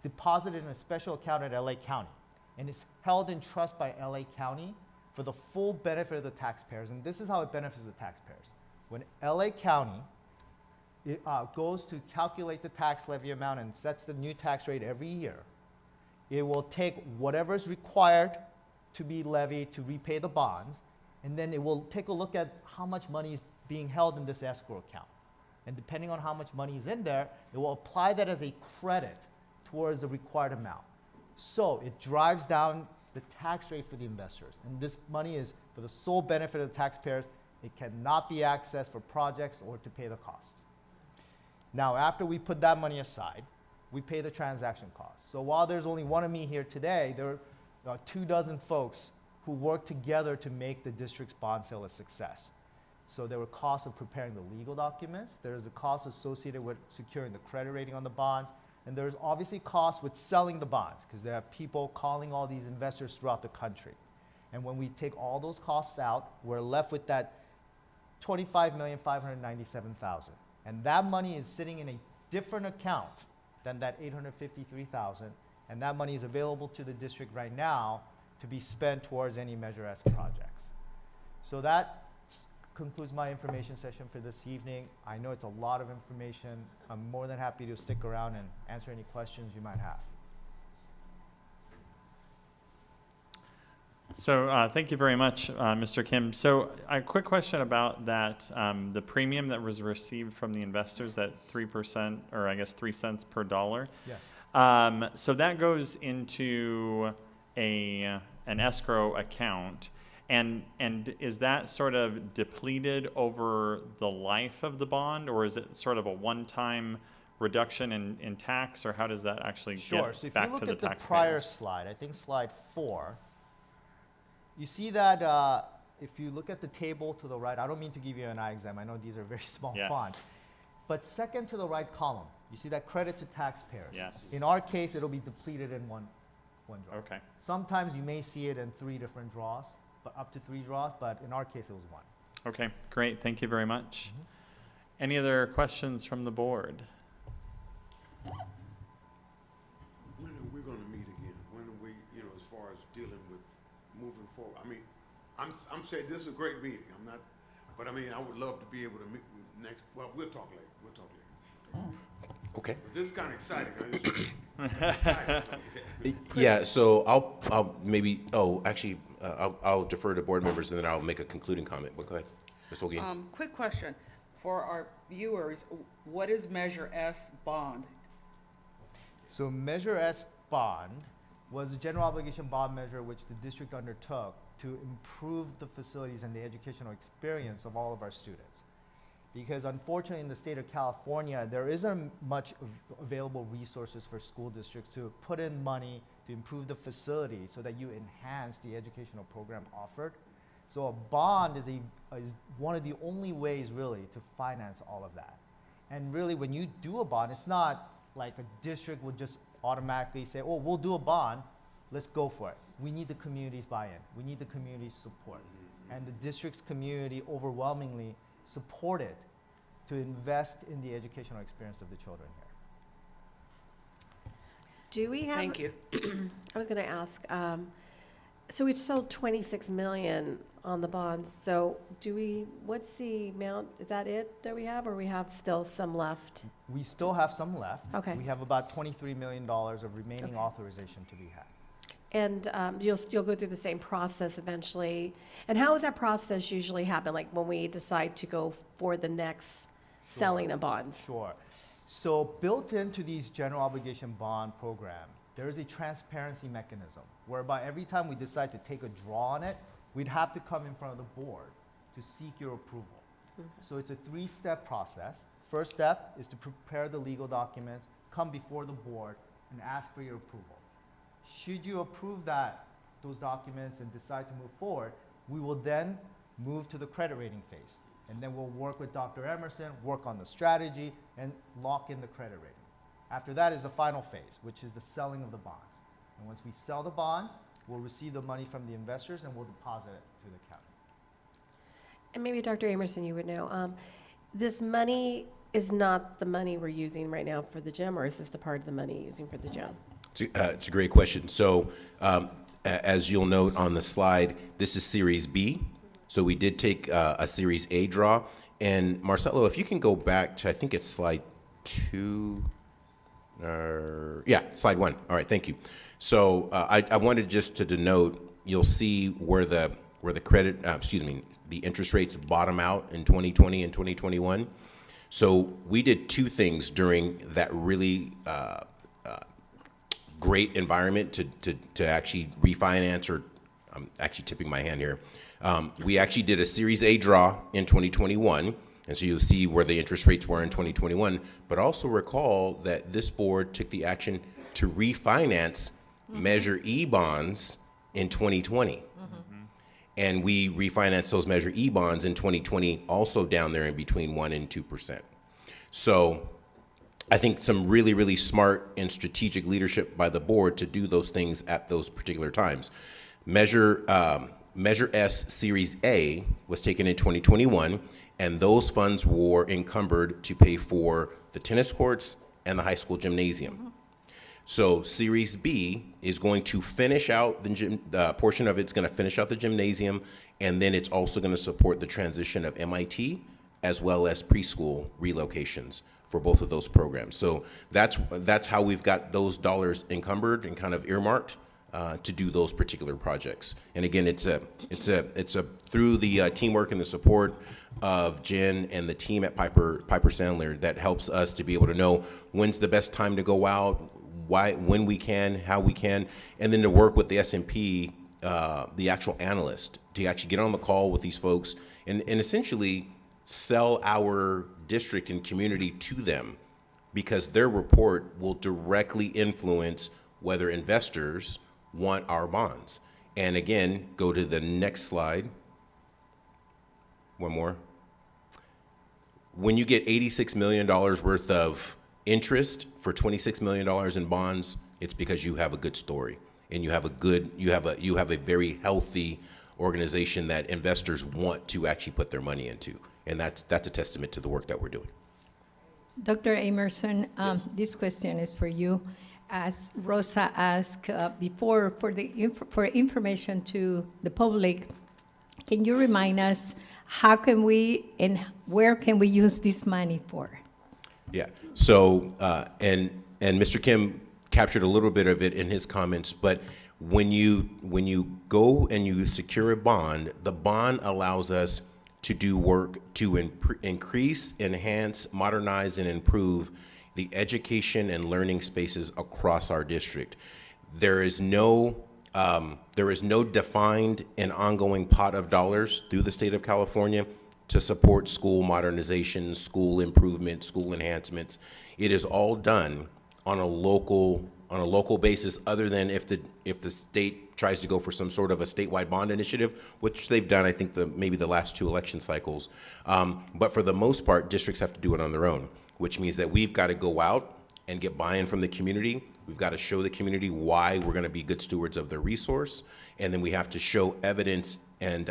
deposited in a special account at LA County, and it's held in trust by LA County for the full benefit of the taxpayers. And this is how it benefits the taxpayers. When LA County goes to calculate the tax levy amount and sets the new tax rate every year, it will take whatever is required to be levied to repay the bonds, and then it will take a look at how much money is being held in this escrow account. And depending on how much money is in there, it will apply that as a credit towards the required amount. So it drives down the tax rate for the investors. And this money is for the sole benefit of the taxpayers, It cannot be accessed for projects or to pay the costs. Now, after we put that money aside, we pay the transaction costs. So while there's only one of me here today, there are 24 folks who work together to make the district's bond sale a success. So there were costs of preparing the legal documents, there's the cost associated with securing the credit rating on the bonds, and there's obviously costs with selling the bonds, because there are people calling all these investors throughout the country. And when we take all those costs out, we're left with that $25,597,000. And that money is sitting in a different account than that $853,000, and that money is available to the district right now to be spent towards any Measure S projects. So that concludes my information session for this evening. I know it's a lot of information. I'm more than happy to stick around and answer any questions you might have. So thank you very much, Mr. Kim. So a quick question about that, the premium that was received from the investors, that 3%, or I guess 3 cents per dollar. Yes. So that goes into an escrow account. And is that sort of depleted over the life of the bond, or is it sort of a one-time reduction in tax, or how does that actually Sure. get So if back you look to the at the taxpayers? prior slide, I think slide 4, you see that if you look at the table to the right, I don't mean to give you an eye exam. I know these are very small Yes. fonts. But second to the right column, you see that credit to taxpayers. Yes. In our case, it'll be depleted in one draw. Okay. Sometimes you may see it in 3 different draws, but up to 3 draws, but in our case, it was 1. Okay, great. Thank you very much. Mm-hmm. Any other questions from the board? When are we gonna meet again? When are we, as far as dealing with moving forward? I mean, I'm saying this is a great meeting. I'm not, but I mean, I would love to be able to meet with next, well, we'll talk later. Okay. But this is kinda exciting. Exciting. Yeah, so I'll maybe, actually, I'll defer to board members and then I'll make a concluding comment. But go ahead, Ms. Holguin. Quick question for our viewers. What is Measure S bond? So Measure S bond was a general obligation bond measure which the district undertook to improve the facilities and the educational experience of all of our students. Because unfortunately in the state of California, there isn't much available resources for school districts to put in money to improve the facility so that you enhance the educational program offered. So a bond is one of the only ways really to finance all of that. And really when you do a bond, it's not like a district would just automatically say, oh, we'll do a bond, let's go for it. We need the community's buy-in. We need the community's support. And the district's community overwhelmingly supported to invest in the educational experience of the children here. Do we have? Thank you. I was going to ask, so we sold 26 million on the bonds. So what's the amount? Is that it that we have, or we have still some left? We still have some left. Okay. We have about $23 million of remaining authorization to be had. And you'll go through the same process eventually. And how does that process usually happen? Like when we decide to go for the next selling of bonds? Sure. So built into these general obligation bond program, there is a transparency mechanism whereby every time we decide to take a draw on it, we'd have to come in front of the board to seek your approval. So it's a 3-step process. First step is to prepare the legal documents, come before the board, and ask for your approval. Should you approve those documents and decide to move forward, we will then move to the credit rating phase. And then we'll work with Dr. Emerson, work on the strategy, and lock in the credit rating. After that is the final phase, which is the selling of the bonds. And once we sell the bonds, we'll receive the money from the investors and we'll deposit it to the county. And maybe Dr. Emerson, you would know, this money is not the money we're using right now for the gym, or is this the part of the money using for the gym? It's a great question. So as you'll note on the slide, this is Series B. So we did take a Series A draw. And Marcelo, if you can go back to, I think it's slide 2. Yeah, slide 1. All right, thank you. So I wanted just to denote, you'll see where the credit, the interest rates bottom out in 2020 and 2021. So we did 2 things during that really great environment to actually refinance, or I'm actually tipping my hand here, We actually did a Series A draw in 2021, and so you'll see where the interest rates were in 2021. But also recall that this board took the action to refinance Measure E bonds in 2020. And we refinanced those Measure E bonds in 2020, also down there in between 1% and 2%. So I think some really, really smart and strategic leadership by the board to do those things at those particular times. Measure S Series A was taken in 2021, and those funds were encumbered to pay for the tennis courts and the high school gymnasium. So Series B is going to finish out the portion of it's going to finish out the gymnasium, and then it's also going to support the transition of MIT as well as preschool relocations for both of those programs. So that's how we've got those dollars encumbered and kind of earmarked to do those particular projects. And again, it's through the teamwork and the support of Jen and the team at Piper Sandler that helps us to be able to know when's the best time to go out, when we can, how we can, and then to work with the S&P, the actual analyst, to actually get on the call with these folks and essentially sell our district and community to them, because their report will directly influence whether investors want our bonds. And again, go to the next slide. One more. When you get $86 million worth of interest for $26 million in bonds, it's because you have a good story and you have a very healthy organization that investors want to actually put their money into, and that's a testament to the work that we're doing. Dr. Emerson, this question is for you. As Rosa asked before, for information to the public, can you remind us how can we and where can we use this money for? Yeah. So, and Mr. Kim captured a little bit of it in his comments, but when you go and you secure a bond, the bond allows us to do work to increase, enhance, modernize, and improve the education and learning spaces across our district. There is no defined and ongoing pot of dollars through the state of California to support school modernization, school improvement, school enhancements. It is all done on a local basis, other than if the state tries to go for some sort of a statewide bond initiative, which they've done, I think, maybe the last 2 election cycles. But for the most part, districts have to do it on their own, which means that we've got to go out and get buy-in from the community. We've got to show the community why we're going to be good stewards of their resource, and then we have to show evidence and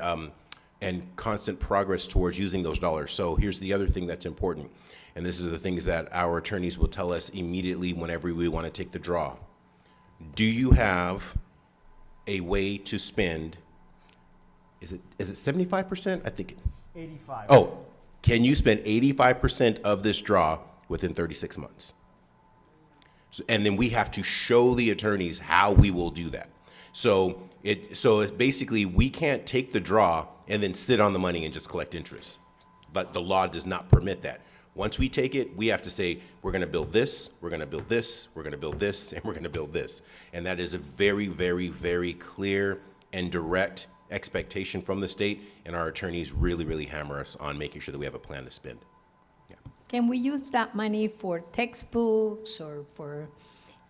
constant progress towards using those dollars. So here's the other thing that's important, and this is the things that our attorneys will tell us immediately whenever we want to take the draw. Do you have a way to spend, is it 75%? I think. 85. Oh, can you spend 85% of this draw within 36 months? So, and then we have to show the attorneys how we will do that. So it's basically, we can't take the draw and then sit on the money and just collect interest. But the law does not permit that. Once we take it, we have to say, we're going to build this, we're going to build this, we're going to build this, and we're going to build this. And that is a very, very, very clear and direct expectation from the state, and our attorneys really, really hammer us on making sure that we have a plan to spend. Yeah. Can we use that money for textbooks or for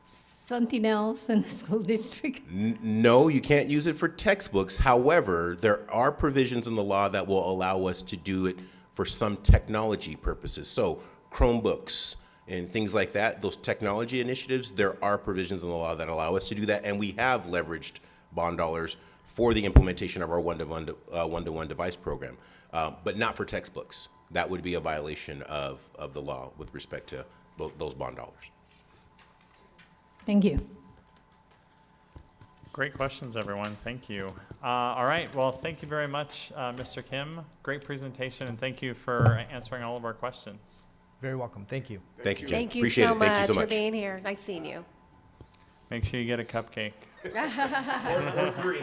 something else in the school district? No, you can't use it for textbooks. However, there are provisions in the law that will allow us to do it for some technology purposes. So Chromebooks and things like that, those technology initiatives, there are provisions in the law that allow us to do that, and we have leveraged bond dollars for the implementation of our one-to-one device program, but not for textbooks. That would be a violation of the law with respect to those bond dollars. Thank you. Great questions, everyone. Thank you. All right. Well, thank you very much, Mr. Kim. Great presentation, and thank you for answering all of our questions. Very welcome. Thank you. Thank you, Jen. Thank you Appreciate so it. Thank you much so for much. being here. Nice seeing you. Make sure you get a cupcake. Or 3.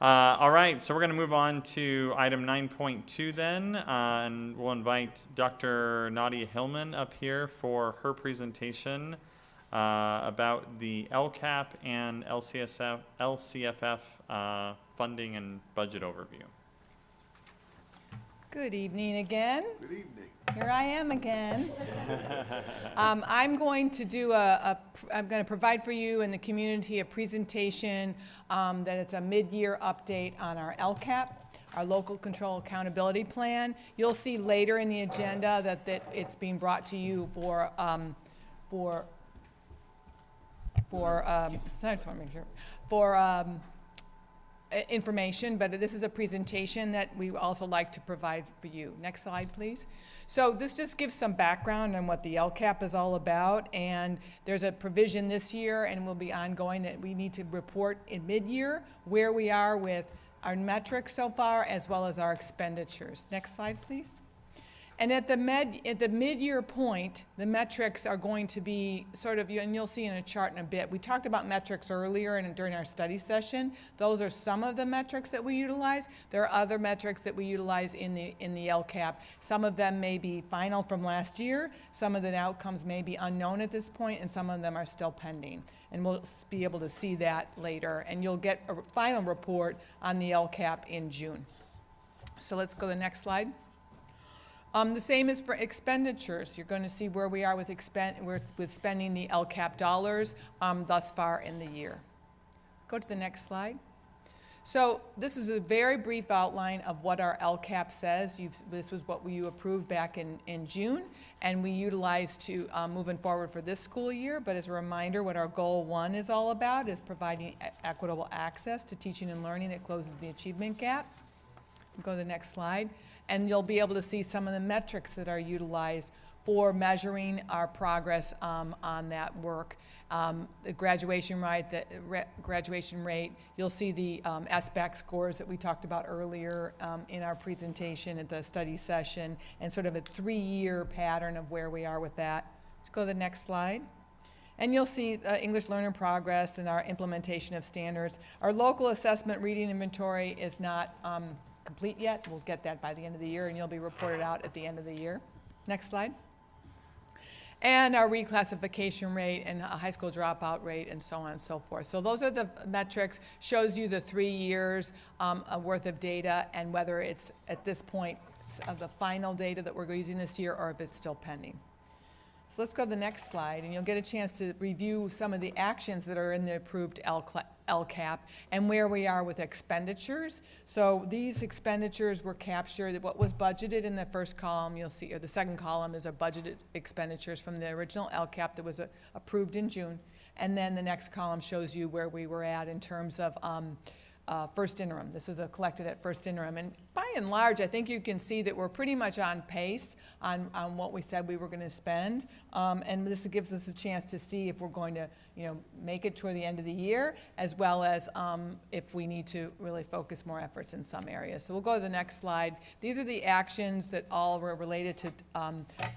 All right, so we're going to move on to item 9.2 then, and we'll invite Dr. Nadia Hillman up here for her presentation about the LCAP and LCFF funding and budget overview. Good evening again. Good evening. Here I am again. I'm going to provide for you and the community a presentation that it's a mid-year update on our LCAP, our Local Control Accountability Plan. You'll see later in the agenda that it's being brought to you for information, but this is a presentation that we also like to provide for you. Next slide, please. So this just gives some background on what the LCAP is all about, and there's a provision this year and will be ongoing that we need to report in mid-year where we are with our metrics so far as well as our expenditures. Next slide, please. And at the mid-year point, the metrics are going to be sort of, and you'll see in a chart in a bit, we talked about metrics earlier and during our study session. Those are some of the metrics that we utilize. There are other metrics that we utilize in the LCAP. Some of them may be final from last year, some of the outcomes may be unknown at this point, and some of them are still pending. And we'll be able to see that later, and you'll get a final report on the LCAP in June. So let's go to the next slide. The same is for expenditures. You're going to see where we are with spending the LCAP dollars thus far in the year. Go to the next slide. So this is a very brief outline of what our LCAP says. This was what you approved back in June, and we utilized to moving forward for this school year. But as a reminder, what our goal 1 is all about is providing equitable access to teaching and learning that closes the achievement gap. Go to the next slide. And you'll be able to see some of the metrics that are utilized for measuring our progress on that work. The graduation rate, you'll see the SBAC scores that we talked about earlier in our presentation at the study session, and sort of a 3-year pattern of where we are with that. Let's go to the next slide. And you'll see English learner progress and our implementation of standards. Our local assessment reading inventory is not complete yet. We'll get that by the end of the year, and you'll be reported out at the end of the year. Next slide. And our reclassification rate and high school dropout rate and so on and so forth. So those are the metrics, shows you the 3 years worth of data and whether it's at this point of the final data that we're using this year or if it's still pending. So let's go to the next slide, and you'll get a chance to review some of the actions that are in the approved LCAP and where we are with expenditures. So these expenditures were captured, what was budgeted in the first column, you'll see, or the second column is our budgeted expenditures from the original LCAP that was approved in June. And then the next column shows you where we were at in terms of first interim. This is collected at first interim. And by and large, I think you can see that we're pretty much on pace on what we said we were going to spend. And this gives us a chance to see if we're going to make it toward the end of the year, as well as if we need to really focus more efforts in some areas. So we'll go to the next slide. These are the actions that all were related to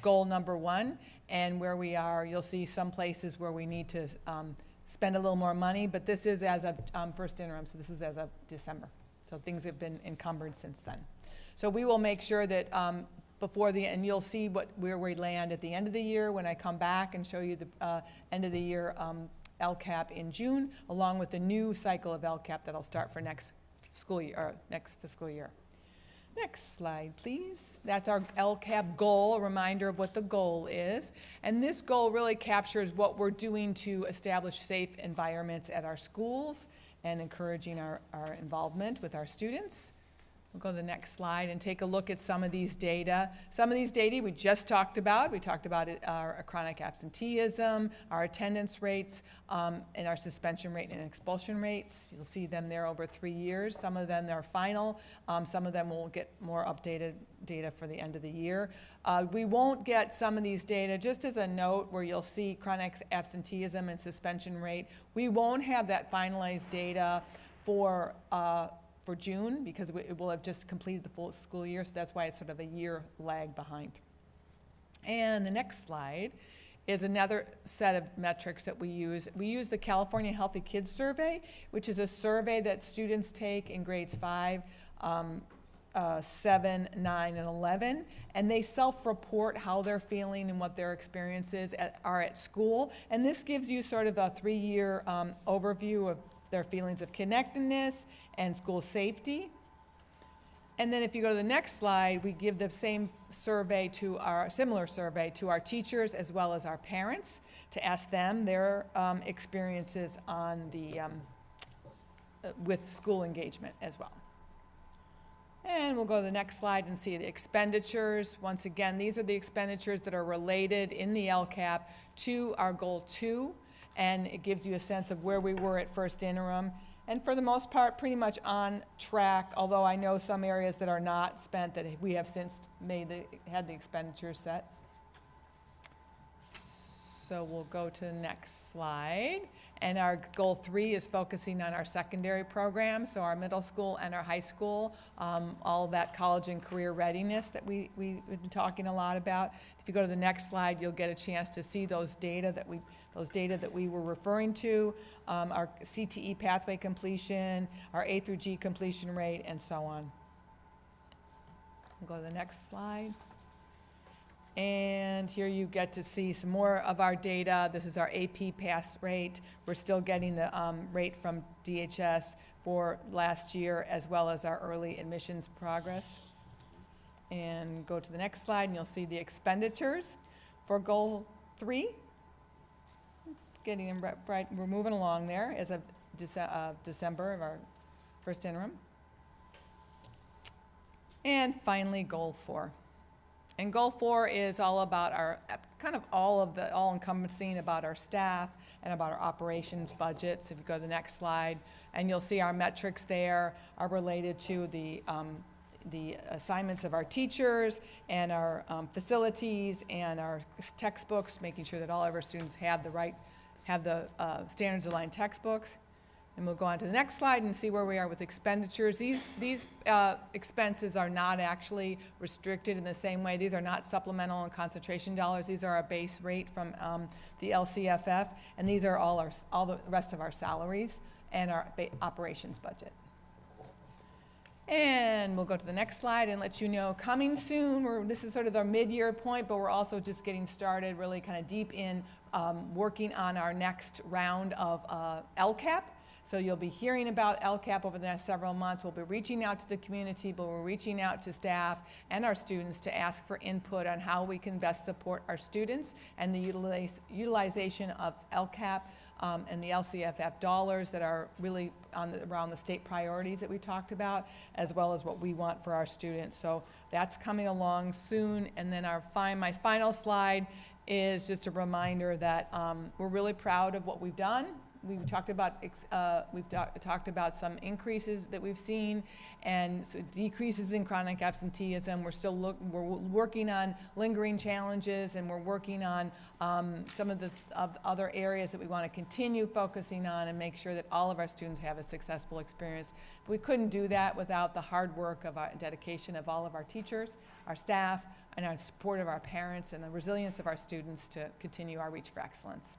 goal number 1. And where we are, you'll see some places where we need to spend a little more money, but this is as of first interim, so this is as of December. So things have been encumbered since then. So we will make sure that and you'll see where we land at the end of the year when I come back and show you the end of the year LCAP in June, along with the new cycle of LCAP that'll start for next school year, or next fiscal year. Next slide, please. That's our LCAP goal, a reminder of what the goal is. And this goal really captures what we're doing to establish safe environments at our schools and encouraging our involvement with our students. We'll go to the next slide and take a look at some of these data. Some of these data we just talked about. We talked about our chronic absenteeism, our attendance rates, and our suspension rate and expulsion rates. You'll see them there over 3 years. Some of them are final. Some of them will get more updated data for the end of the year. We won't get some of these data, just as a note, where you'll see chronic absenteeism and suspension rate. We won't have that finalized data for June, because it will have just completed the full school year, so that's why it's sort of a year lag behind. And the next slide is another set of metrics that we use. We use the California Healthy Kids Survey, which is a survey that students take in grades 5 7, 9, and 11, and they self-report how they're feeling and what their experiences are at school. And this gives you sort of a 3-year overview of their feelings of connectedness and school safety. And then if you go to the next slide, we give the same survey similar survey to our teachers as well as our parents to ask them their experiences on the, with school engagement as well. And we'll go to the next slide and see the expenditures. Once again, these are the expenditures that are related in the LCAP to our Goal 2, and it gives you a sense of where we were at first interim. And for the most part, pretty much on track, although I know some areas that are not spent that we have since had the expenditures set. So we'll go to the next slide. And our Goal 3 is focusing on our secondary program, so our middle school and our high school, all of that college and career readiness that we've been talking a lot about. If you go to the next slide, you'll get a chance to see those data that we were referring to, our CTE pathway completion, our A through G completion rate, and so on. We'll go to the next slide. And here you get to see some more of our data. This is our AP pass rate. We're still getting the rate from DHS for last year, as well as our early admissions progress. And go to the next slide, and you'll see the expenditures for Goal 3. Getting them right, we're moving along there as of December of our first interim. And finally, Goal 4. And Goal 4 is all about our, kind of all-encompassing about our staff and about our operations budgets. If you go to the next slide, and you'll see our metrics there are related to the assignments of our teachers and our facilities and our textbooks, making sure that all of our students have the standards-aligned textbooks. And we'll go on to the next slide and see where we are with expenditures. These expenses are not actually restricted in the same way. These are not supplemental and concentration dollars. These are our base rate from the LCFF, and these are all the rest of our salaries and our operations budget. And we'll go to the next slide and let you know, coming soon, this is sort of our mid-year point, but we're also just getting started really kind of deep in working on our next round of LCAP. So you'll be hearing about LCAP over the next several months. We'll be reaching out to the community, but we're reaching out to staff and our students to ask for input on how we can best support our students and the utilization of LCAP and the LCFF dollars that are really around the state priorities that we talked about, as well as what we want for our students. So that's coming along soon. And then my final slide is just a reminder that we're really proud of what we've done. We've talked about some increases that we've seen, and so decreases in chronic absenteeism. We're working on lingering challenges, and we're working on some of the other areas that we want to continue focusing on and make sure that all of our students have a successful experience. But we couldn't do that without the hard work of our dedication of all of our teachers, our staff, and our support of our parents, and the resilience of our students to continue our reach for excellence.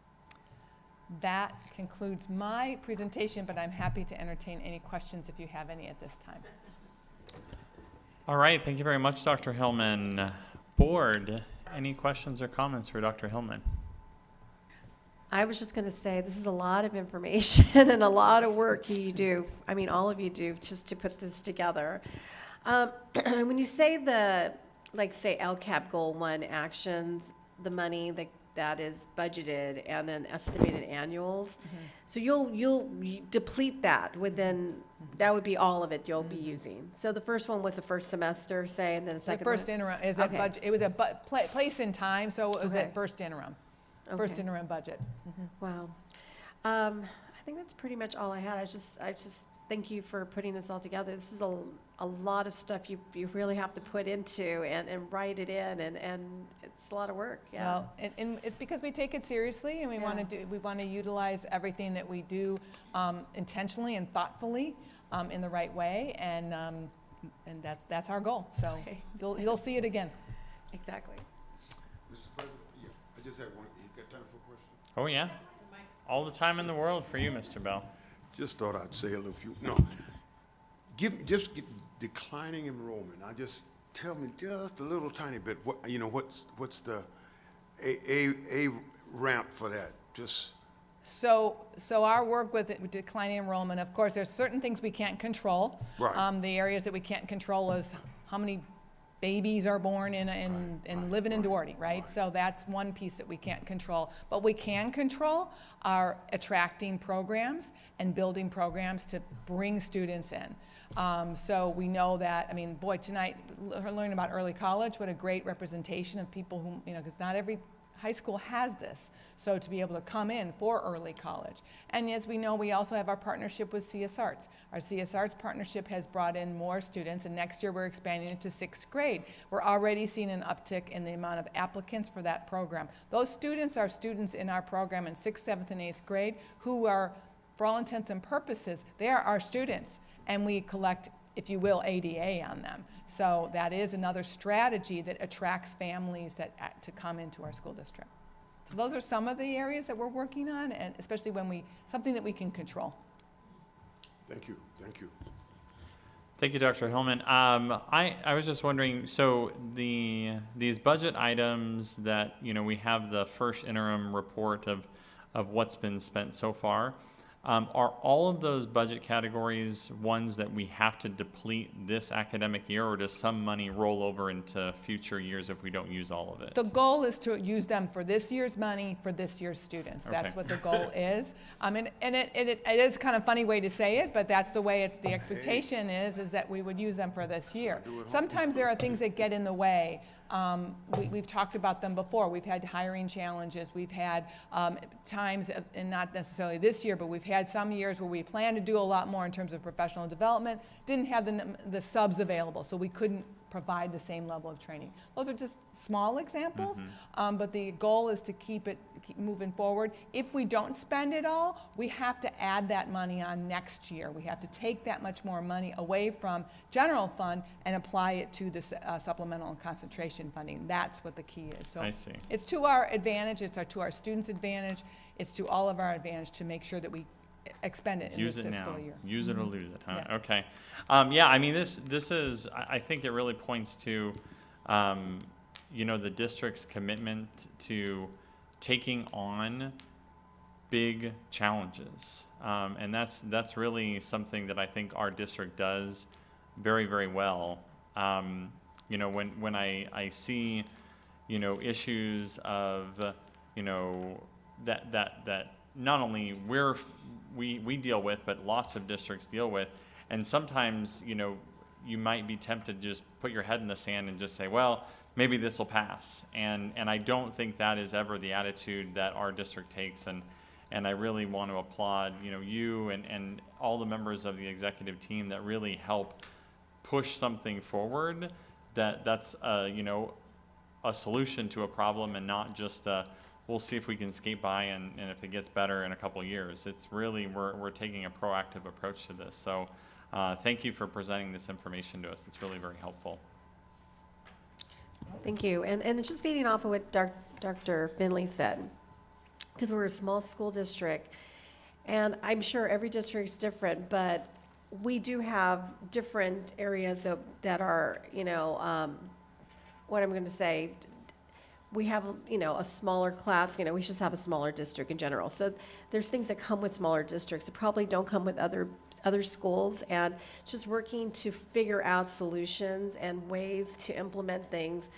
That concludes my presentation, but I'm happy to entertain any questions if you have any at this time. All right, thank you very much, Dr. Hillman. Board, any questions or comments for Dr. Hillman? I was just going to say, this is a lot of information and a lot of work you do. I mean, all of you do just to put this together. When you say say LCAP Goal 1 actions, the money that is budgeted and then estimated annuals. Mm-hmm. So you'll deplete that within, that would be all of it you'll be using. So the first one was the first semester, say, and then the second The first one? interim is at budget. It was a place in time, so it was at first interim. First Okay. interim budget. Wow. I think that's pretty much all I had. I just thank you for putting this all together. This is a lot of stuff you really have to put into and write it in, and it's a lot of work. Yeah. Well, and it's because we take it seriously, and we want to utilize everything that we do intentionally and thoughtfully in the right way, and that's our goal. So Okay. you'll see it again. Exactly. Mr. President, yeah, I just have one. You got time for a question? Oh, yeah. All the time in the world for you, Mr. Bell. Just thought I'd say a little few. No, declining enrollment. Tell me just a little tiny bit, what's the a ramp for that? Just, So our work with declining enrollment, of course, there's certain things we can't control. Right. The areas that we can't control is how many babies are born and living in Duarte, right? So that's one piece that we can't control. But we can control are attracting programs and building programs to bring students in. So we know that, I mean, boy, tonight, learning about early college, what a great representation of people who, because not every high school has this, so to be able to come in for early college. And as we know, we also have our partnership with CS Arts. Our CS Arts partnership has brought in more students, and next year we're expanding it to 6th grade. We're already seeing an uptick in the amount of applicants for that program. Those students are students in our program in 6th, 7th, and 8th grade who are, for all intents and purposes, they are our students, and we collect, if you will, ADA on them. So that is another strategy that attracts families to come into our school district. So those are some of the areas that we're working on, and especially when something that we can control. thank you, thank you. Thank you, Dr. Hillman. I was just wondering, so these budget items that, we have the first interim report of what's been spent so far. Are all of those budget categories ones that we have to deplete this academic year, or does some money roll over into future years if we don't use all of it? The goal is to use them for this year's money for this year's students. That's Okay. what the goal is. And it is kind of a funny way to say it, but that's the way the expectation is that we would use them for this year. Sometimes there are things that get in the way. We've talked about them before. We've had hiring challenges. We've had times, and not necessarily this year, but we've had some years where we planned to do a lot more in terms of professional development, didn't have the subs available, so we couldn't provide the same level of training. Those are just small examples, but the goal is to keep moving forward. If we don't spend it all, we have to add that money on next year. We have to take that much more money away from general fund and apply it to the supplemental and concentration funding. That's what the key is. So I see. it's to our advantage, it's to our students' advantage, it's to all of our advantage to make sure that we expend it in this fiscal year. Use it or lose it, huh? Yeah. Okay. Yeah, I mean, this is, I think it really points to, the district's commitment to taking on big challenges. And that's really something that I think our district does very, very well. When I see, issues of, that not only we deal with, but lots of districts deal with. And sometimes, you might be tempted to just put your head in the sand and just say, well, maybe this will pass. And I don't think that is ever the attitude that our district takes. And I really want to applaud, you and all the members of the executive team that really help push something forward that's, a solution to a problem and not just we'll see if we can skate by and if it gets better in a couple of years. It's really, we're taking a proactive approach to this. So thank you for presenting this information to us. It's really very helpful. Thank you. And it's just feeding off of what Dr. Finley said, because we're a small school district, and I'm sure every district's different, but we do have different areas that are, what I'm going to say, we have, a smaller class, we just have a smaller district in general. So there's things that come with smaller districts that probably don't come with other schools, and just working to figure out solutions and ways to implement things.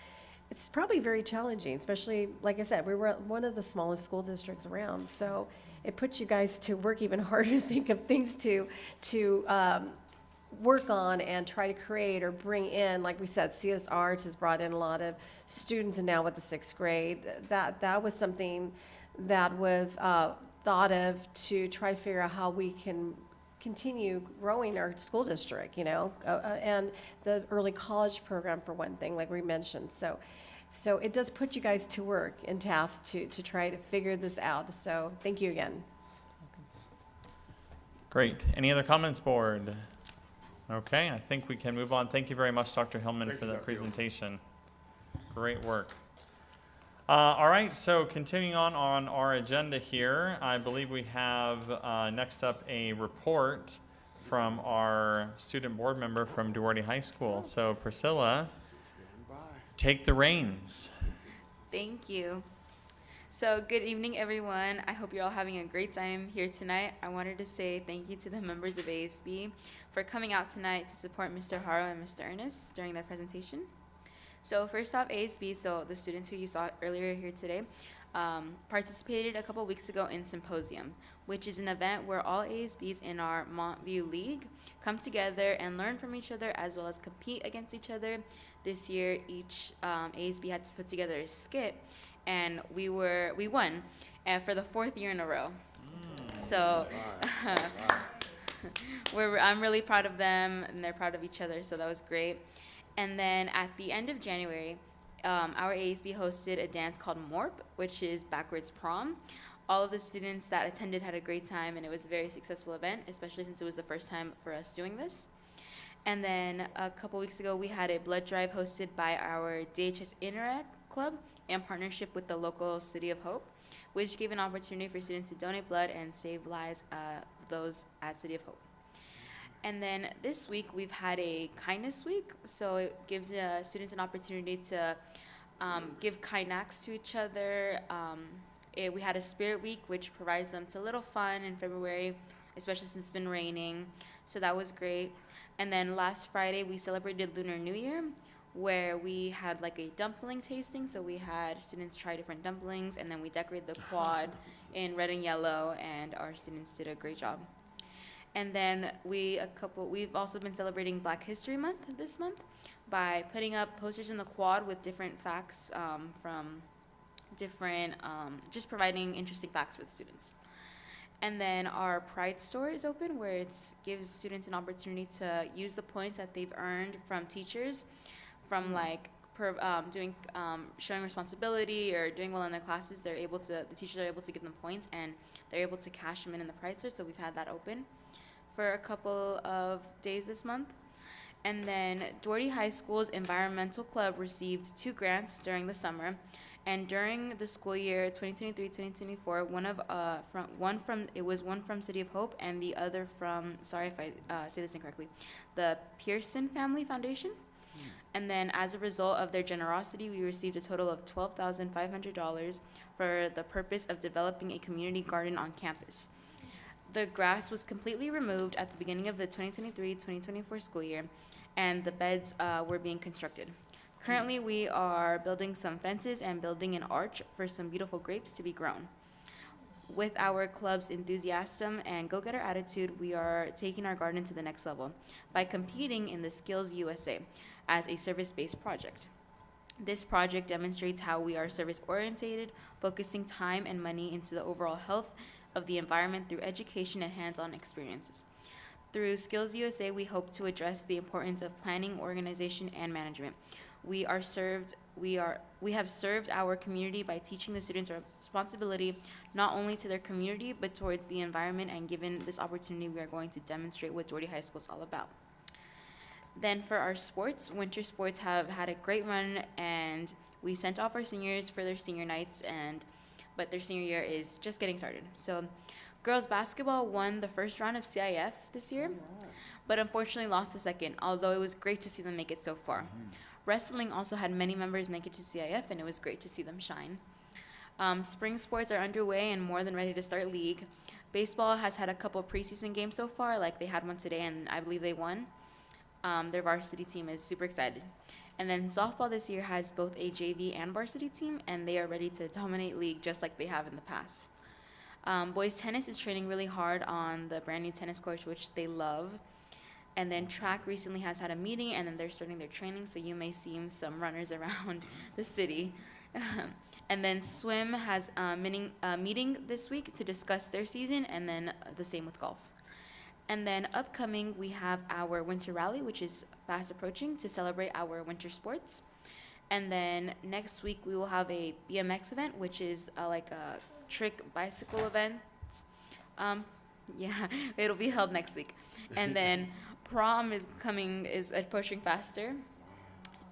It's probably very challenging, especially, like I said, we were one of the smallest school districts around. So it puts you guys to work even harder to think of things to work on and try to create or bring in. Like we said, CS Arts has brought in a lot of students, and now with the 6th grade, that was something that was thought of to try to figure out how we can continue growing our school district, and the early college program for one thing, like we mentioned. So it does put you guys to work and task to try to figure this out. So thank you again. Great. Any other comments, board? Okay, I think we can move on. Thank you very much, Dr. Hillman, for that presentation. Great work. All right, so continuing on our agenda here, I believe we have next up a report from our student board member from Duarte High School. So Priscilla, take the reins. Thank you. So good evening, everyone. I hope you're all having a great time here tonight. I wanted to say thank you to the members of ASB for coming out tonight to support Mr. Haro and Mr. Ernest during their presentation. So first off, ASB, so the students who you saw earlier here today, participated a couple weeks ago in Symposium, which is an event where all ASBs in our Montview League come together and learn from each other as well as compete against each other. This year, each ASB had to put together a skit, and we won for the 4th year in a row. So I'm really proud of them, and they're proud of each other, so that was great. And then at the end of January, our ASB hosted a dance called MORP, which is backwards prom. All of the students that attended had a great time, and it was a very successful event, especially since it was the first time for us doing this. And then a couple weeks ago, we had a blood drive hosted by our DHS Interact Club in partnership with the local City of Hope, which gave an opportunity for students to donate blood and save lives of those at City of Hope. And then this week, we've had a kindness week, so it gives students an opportunity to give kind acts to each other. We had a spirit week, which provides them to a little fun in February, especially since it's been raining, so that was great. And then last Friday, we celebrated Lunar New Year, where we had like a dumpling tasting, so we had students try different dumplings, and then we decorated the quad in red and yellow, and our students did a great job. And then we've also been celebrating Black History Month this month by putting up posters in the quad with different facts from different, just providing interesting facts for the students. And then our Pride store is open, where it gives students an opportunity to use the points that they've earned from teachers, from like showing responsibility or doing well in their classes. The teachers are able to give them points, and they're able to cash them in the Pride store. So we've had that open for a couple of days this month. And then Duarte High School's environmental club received 2 grants during the summer. And during the school year 2023-2024, one from City of Hope and the other from, sorry if I say this incorrectly, the Pearson Family Foundation. And then as a result of their generosity, we received a total of $12,500 for the purpose of developing a community garden on campus. The grass was completely removed at the beginning of the 2023-2024 school year, and the beds were being constructed. Currently, we are building some fences and building an arch for some beautiful grapes to be grown. With our club's enthusiasm and go-getter attitude, we are taking our garden to the next level by competing in the Skills USA as a service-based project. This project demonstrates how we are service-oriented, focusing time and money into the overall health of the environment through education and hands-on experiences. Through Skills USA, we hope to address the importance of planning, organization, and management. We have served our community by teaching the students responsibility not only to their community but towards the environment, and given this opportunity, we are going to demonstrate what Duarte High School is all about. Then for our sports, winter sports have had a great run, and we sent off our seniors for their senior nights, but their senior year is just getting started. So girls basketball won the first round of CIF this year, but unfortunately lost the second, although it was great to see them make it so far. Wrestling also had many members make it to CIF, and it was great to see them shine. Spring sports are underway and more than ready to start league. Baseball has had a couple preseason games so far, like they had one today, and I believe they won. Their varsity team is super excited. And then softball this year has both a JV and varsity team, and they are ready to dominate league just like they have in the past. Boys tennis is training really hard on the brand new tennis courts, which they love. And then track recently has had a meeting, and then they're starting their training, so you may see some runners around the city. And then swim has a meeting this week to discuss their season, and then the same with golf. And then upcoming, we have our winter rally, which is fast approaching, to celebrate our winter sports. And then next week, we will have a BMX event, which is like a trick bicycle event. Yeah, it'll be held next week. And then prom is approaching faster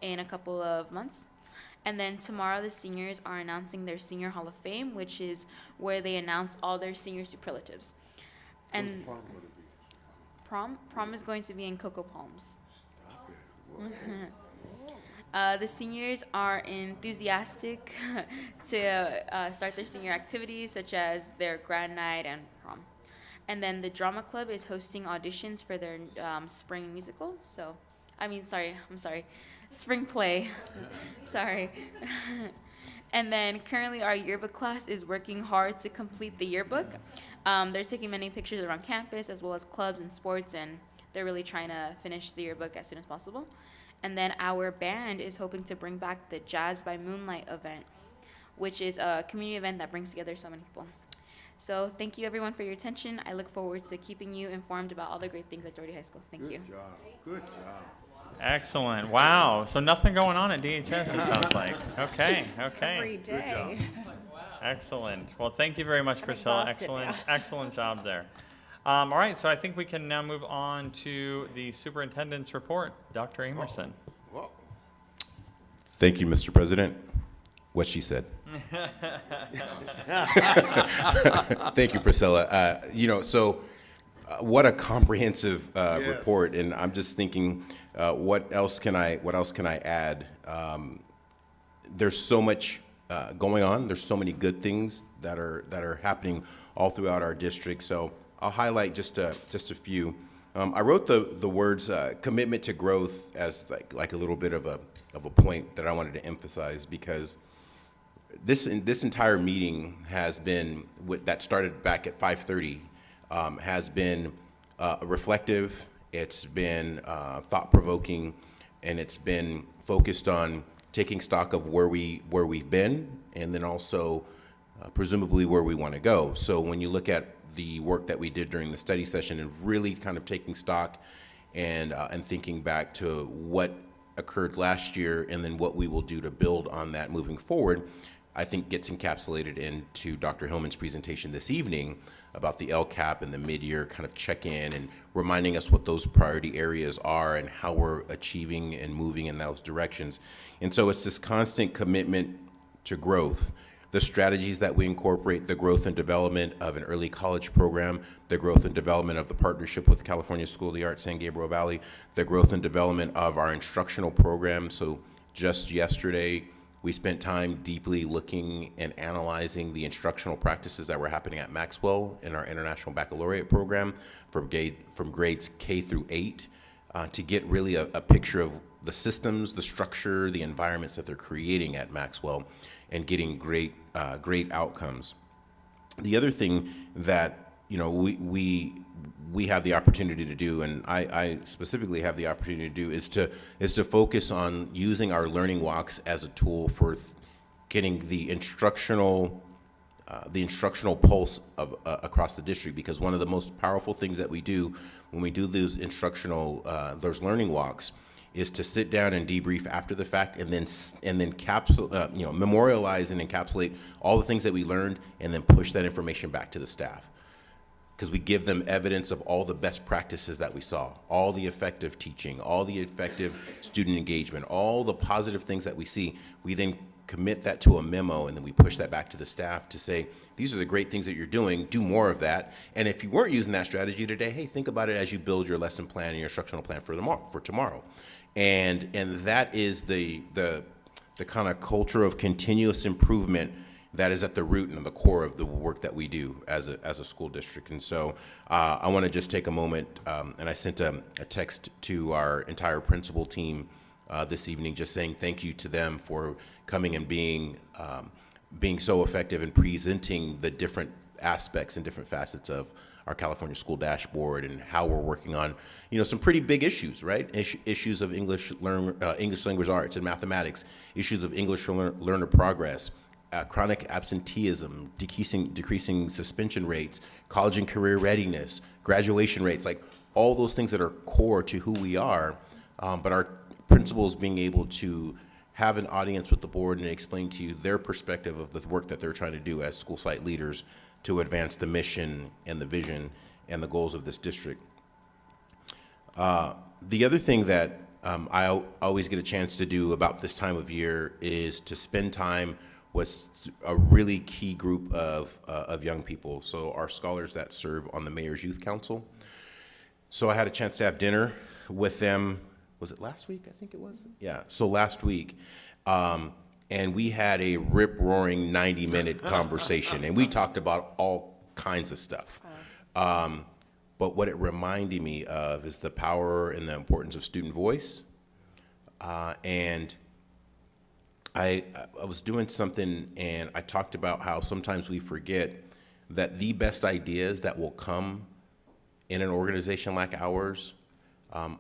in a couple of months. And then tomorrow, the seniors are announcing their Senior Hall of Fame, which is where they announce all their senior superlatives. And prom. Prom is going to be in Cocoa Palms. The seniors are enthusiastic to start their senior activities, such as their grad night and prom. And then the drama club is hosting auditions for their spring musical. I'm sorry, spring play. Sorry. And then currently our yearbook class is working hard to complete the yearbook. They're taking many pictures around campus as well as clubs and sports, and they're really trying to finish the yearbook as soon as possible. And then our band is hoping to bring back the Jazz by Moonlight event, which is a community event that brings together so many people. So thank you everyone for your attention. I look forward to keeping you informed about all the great things at Duarte High School. Thank you. Good job, good job. Excellent. Wow. So nothing going on at DHS, it sounds like. Okay. Every day. Excellent. Well, thank you very much, Priscilla. exhausted now. Excellent job there. All right, so I think we can now move on to the superintendent's report. Dr. Amerson. Well, Thank you, Mr. President. What she said. Thank you, Priscilla. What a comprehensive report, and I'm just thinking, what else can I add? There's so much going on. There's so many good things that are happening all throughout our district. So I'll highlight just a few. I wrote the words commitment to growth as like a little bit of a point that I wanted to emphasize, because this entire meeting has been that started back at 5:30 has been reflective. It's been thought-provoking, and it's been focused on taking stock of where we've been, and then also presumably where we want to go. So when you look at the work that we did during the study session and really kind of taking stock and thinking back to what occurred last year and then what we will do to build on that moving forward, I think gets encapsulated into Dr. Hillman's presentation this evening about the LCAP and the mid-year kind of check-in and reminding us what those priority areas are and how we're achieving and moving in those directions. And so it's this constant commitment to growth, the strategies that we incorporate, the growth and development of an early college program, the growth and development of the partnership with the California School of the Arts, San Gabriel Valley, the growth and development of our instructional program. So just yesterday, we spent time deeply looking and analyzing the instructional practices that were happening at Maxwell in our International Baccalaureate program from grades K through 8 to get really a picture of the systems, the structure, the environments that they're creating at Maxwell and getting great outcomes. The other thing that we have the opportunity to do, and I specifically have the opportunity to do, is to focus on using our learning walks as a tool for getting the instructional pulse of across the district. Because one of the most powerful things that we do when we do those those learning walks is to sit down and debrief after the fact, and then memorialize and encapsulate all the things that we learned, and then push that information back to the staff. Because we give them evidence of all the best practices that we saw, all the effective teaching, all the effective student engagement, all the positive things that we see. We then commit that to a memo, and then we push that back to the staff to say, these are the great things that you're doing, do more of that. And if you weren't using that strategy today, hey, think about it as you build your lesson plan and your instructional plan for tomorrow. And that is the kind of culture of continuous improvement that is at the root and the core of the work that we do as a school district. And so I want to just take a moment, and I sent a text to our entire principal team this evening, just saying thank you to them for coming and being so effective in presenting the different aspects and different facets of our California School Dashboard and how we're working on, some pretty big issues, right? Issues of English language arts and mathematics, issues of English learner progress, chronic absenteeism, decreasing suspension rates, college and career readiness, graduation rates, like all those things that are core to who we are, but our principals being able to have an audience with the board and explain to you their perspective of the work that they're trying to do as school site leaders to advance the mission and the vision and the goals of this district. The other thing that I always get a chance to do about this time of year is to spend time with a really key group of young people. So our scholars that serve on the Mayor's Youth Council. So I had a chance to have dinner with them. Was it last week? I think it was. Yeah. So last week, and we had a rip-roaring 90-minute conversation, and we talked about all kinds of stuff. But what it reminded me of is the power and the importance of student voice. And I was doing something, and I talked about how sometimes we forget that the best ideas that will come in an organization like ours,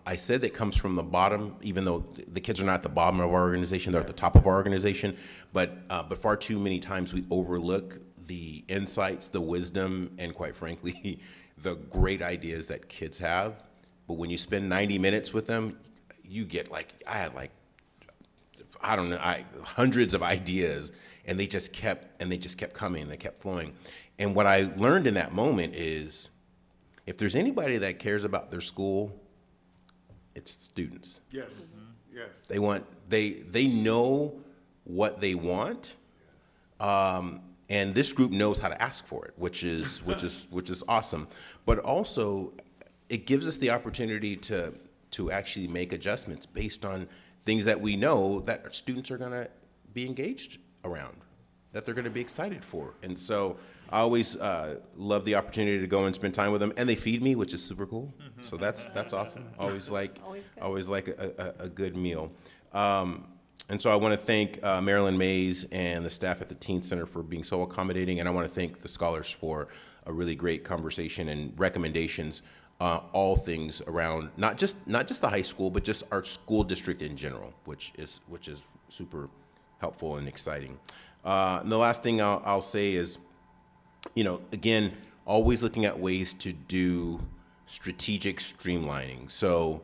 I said that comes from the bottom, even though the kids are not at the bottom of our organization, they're at the top of our organization. But far too many times we overlook the insights, the wisdom, and quite frankly, the great ideas that kids have. But when you spend 90 minutes with them, you get I had hundreds of ideas, and they just kept coming, they kept flowing. And what I learned in that moment is, if there's anybody that cares about their school, it's students. Yes, yes. They know what they want, and this group knows how to ask for it, which is awesome. But also, it gives us the opportunity to actually make adjustments based on things that we know that our students are going to be engaged around, that they're going to be excited for. And so I always love the opportunity to go and spend time with them, and they feed me, which is super cool. So that's awesome. Always like a good meal. And so I want to thank Marilyn Mays and the staff at the Teen Center for being so accommodating, and I want to thank the scholars for a really great conversation and recommendations, all things around not just the high school, but just our school district in general, which is super helpful and exciting. And the last thing I'll say is, again, always looking at ways to do strategic streamlining. So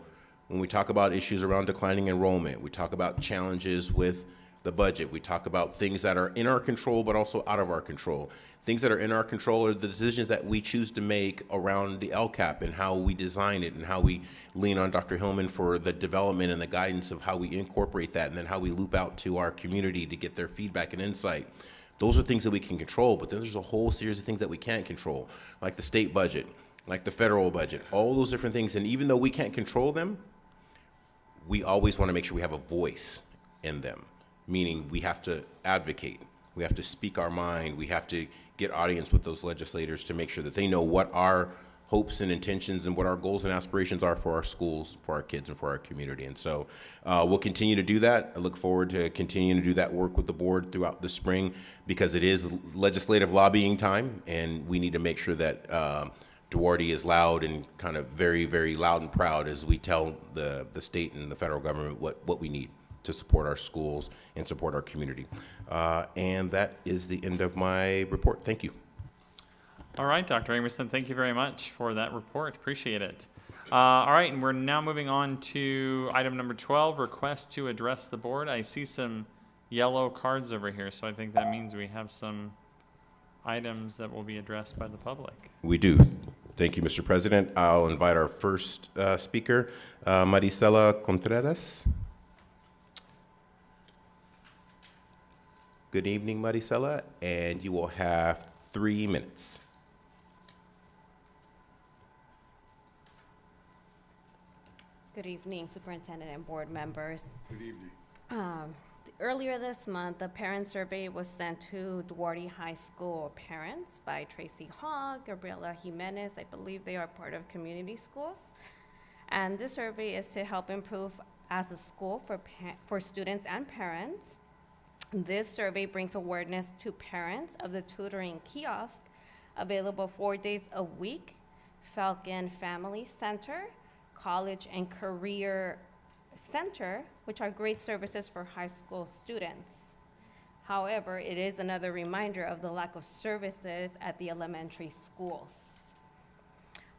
when we talk about issues around declining enrollment, we talk about challenges with the budget, we talk about things that are in our control but also out of our control. Things that are in our control are the decisions that we choose to make around the LCAP and how we design it, and how we lean on Dr. Hillman for the development and the guidance of how we incorporate that, and then how we loop out to our community to get their feedback and insight. Those are things that we can control, but then there's a whole series of things that we can't control, like the state budget, like the federal budget, all those different things. And even though we can't control them, we always want to make sure we have a voice in them, meaning we have to advocate, we have to speak our mind, we have to get audience with those legislators to make sure that they know what our hopes and intentions and what our goals and aspirations are for our schools, for our kids, and for our community. And so we'll continue to do that. I look forward to continuing to do that work with the board throughout the spring, because it is legislative lobbying time, and we need to make sure that Duarte is loud and kind of very, very loud and proud as we tell the state and the federal government what we need to support our schools and support our community. And that is the end of my report. Thank you. All right, Dr. Amerson, thank you very much for that report. Appreciate it. All right, and we're now moving on to item number 12, request to address the board. I see some yellow cards over here, so I think that means we have some items that will be addressed by the public. We do. Thank you, Mr. President. I'll invite our first speaker, Maricela Contreras. Good evening, Maricela, and you will have 3 minutes. Good evening, Superintendent and board members. Good evening. Earlier this month, a parent survey was sent to Duarte High School parents by Tracy Hogg, Gabriela Jimenez. I believe they are part of community schools. And this survey is to help improve as a school for students and parents. This survey brings awareness to parents of the tutoring kiosk available 4 days a week, Falcon Family Center, College and Career Center, which are great services for high school students. However, it is another reminder of the lack of services at the elementary schools.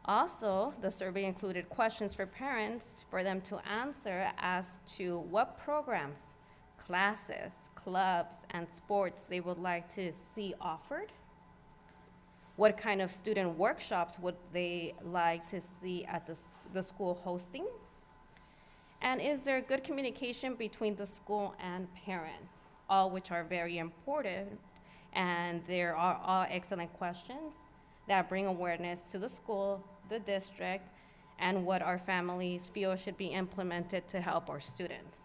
Also, the survey included questions for parents for them to answer as to what programs, classes, clubs, and sports they would like to see offered. What kind of student workshops would they like to see at the school hosting? And is there good communication between the school and parents? All which are very important, and there are all excellent questions that bring awareness to the school, the district, and what our families feel should be implemented to help our students.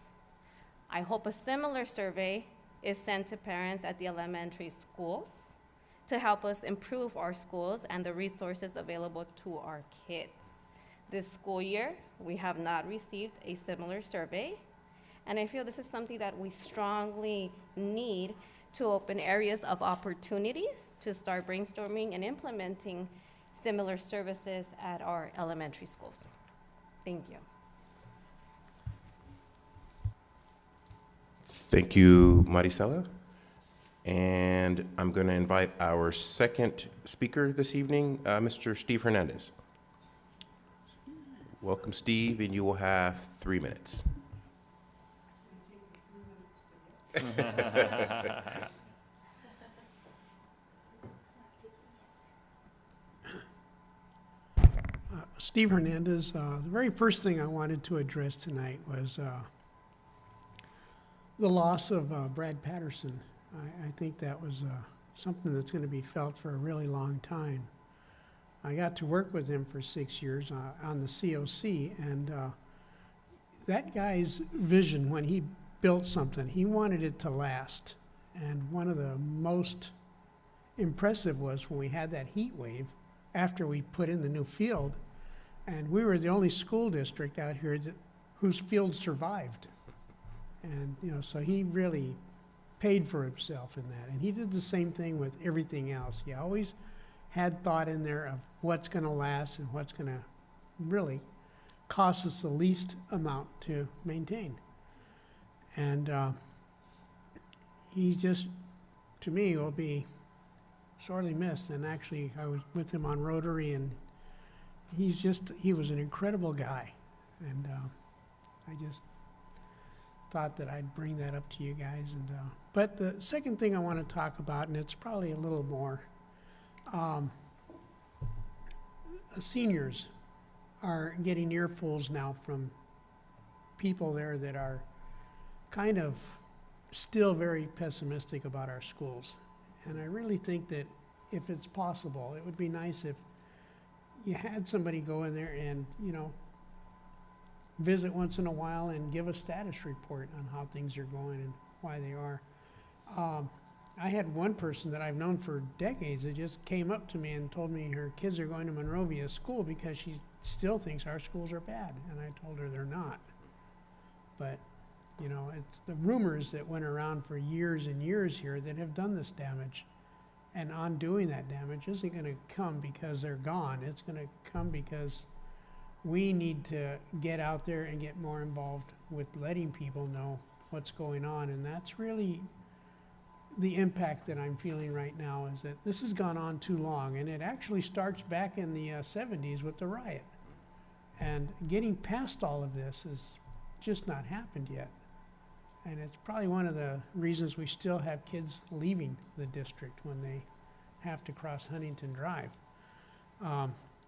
I hope a similar survey is sent to parents at the elementary schools to help us improve our schools and the resources available to our kids. This school year, we have not received a similar survey, and I feel this is something that we strongly need to open areas of opportunities to start brainstorming and implementing similar services at our elementary schools. Thank you. Thank you, Maricela. And I'm going to invite our second speaker this evening, Mr. Steve Hernandez. Welcome, Steve, and you will have 3 minutes. Steve Hernandez. The very first thing I wanted to address tonight was the loss of Brad Patterson. I think that was something that's going to be felt for a really long time. I got to work with him for 6 years on the COC, and that guy's vision when he built something, he wanted it to last. And one of the most impressive was when we had that heat wave after we put in the new field, and we were the only school district out here whose field survived. And, you know, so he really paid for himself in that. And he did the same thing with everything else. He always had thought in there of what's going to last and what's going to really cost us the least amount to maintain. And he's just, to me, will be sorely missed. And actually, I was with him on Rotary, and he was an incredible guy. And I just thought that I'd bring that up to you guys. And but the second thing I want to talk about, and it's probably a little more, seniors are getting earfuls now from people there that are kind of still very pessimistic about our schools. And I really think that if it's possible, it would be nice if you had somebody go in there and, you know, visit once in a while and give a status report on how things are going and why they are. I had one person that I've known for decades that just came up to me and told me her kids are going to Monrovia School because she still thinks our schools are bad. And I told her they're not. But, you know, it's the rumors that went around for years and years here that have done this damage. And undoing that damage isn't going to come because they're gone. It's going to come because we need to get out there and get more involved with letting people know what's going on. And that's really the impact that I'm feeling right now, is that this has gone on too long. And it actually starts back in the 70s with the riot. And getting past all of this has just not happened yet. And it's probably one of the reasons we still have kids leaving the district when they have to cross Huntington Drive.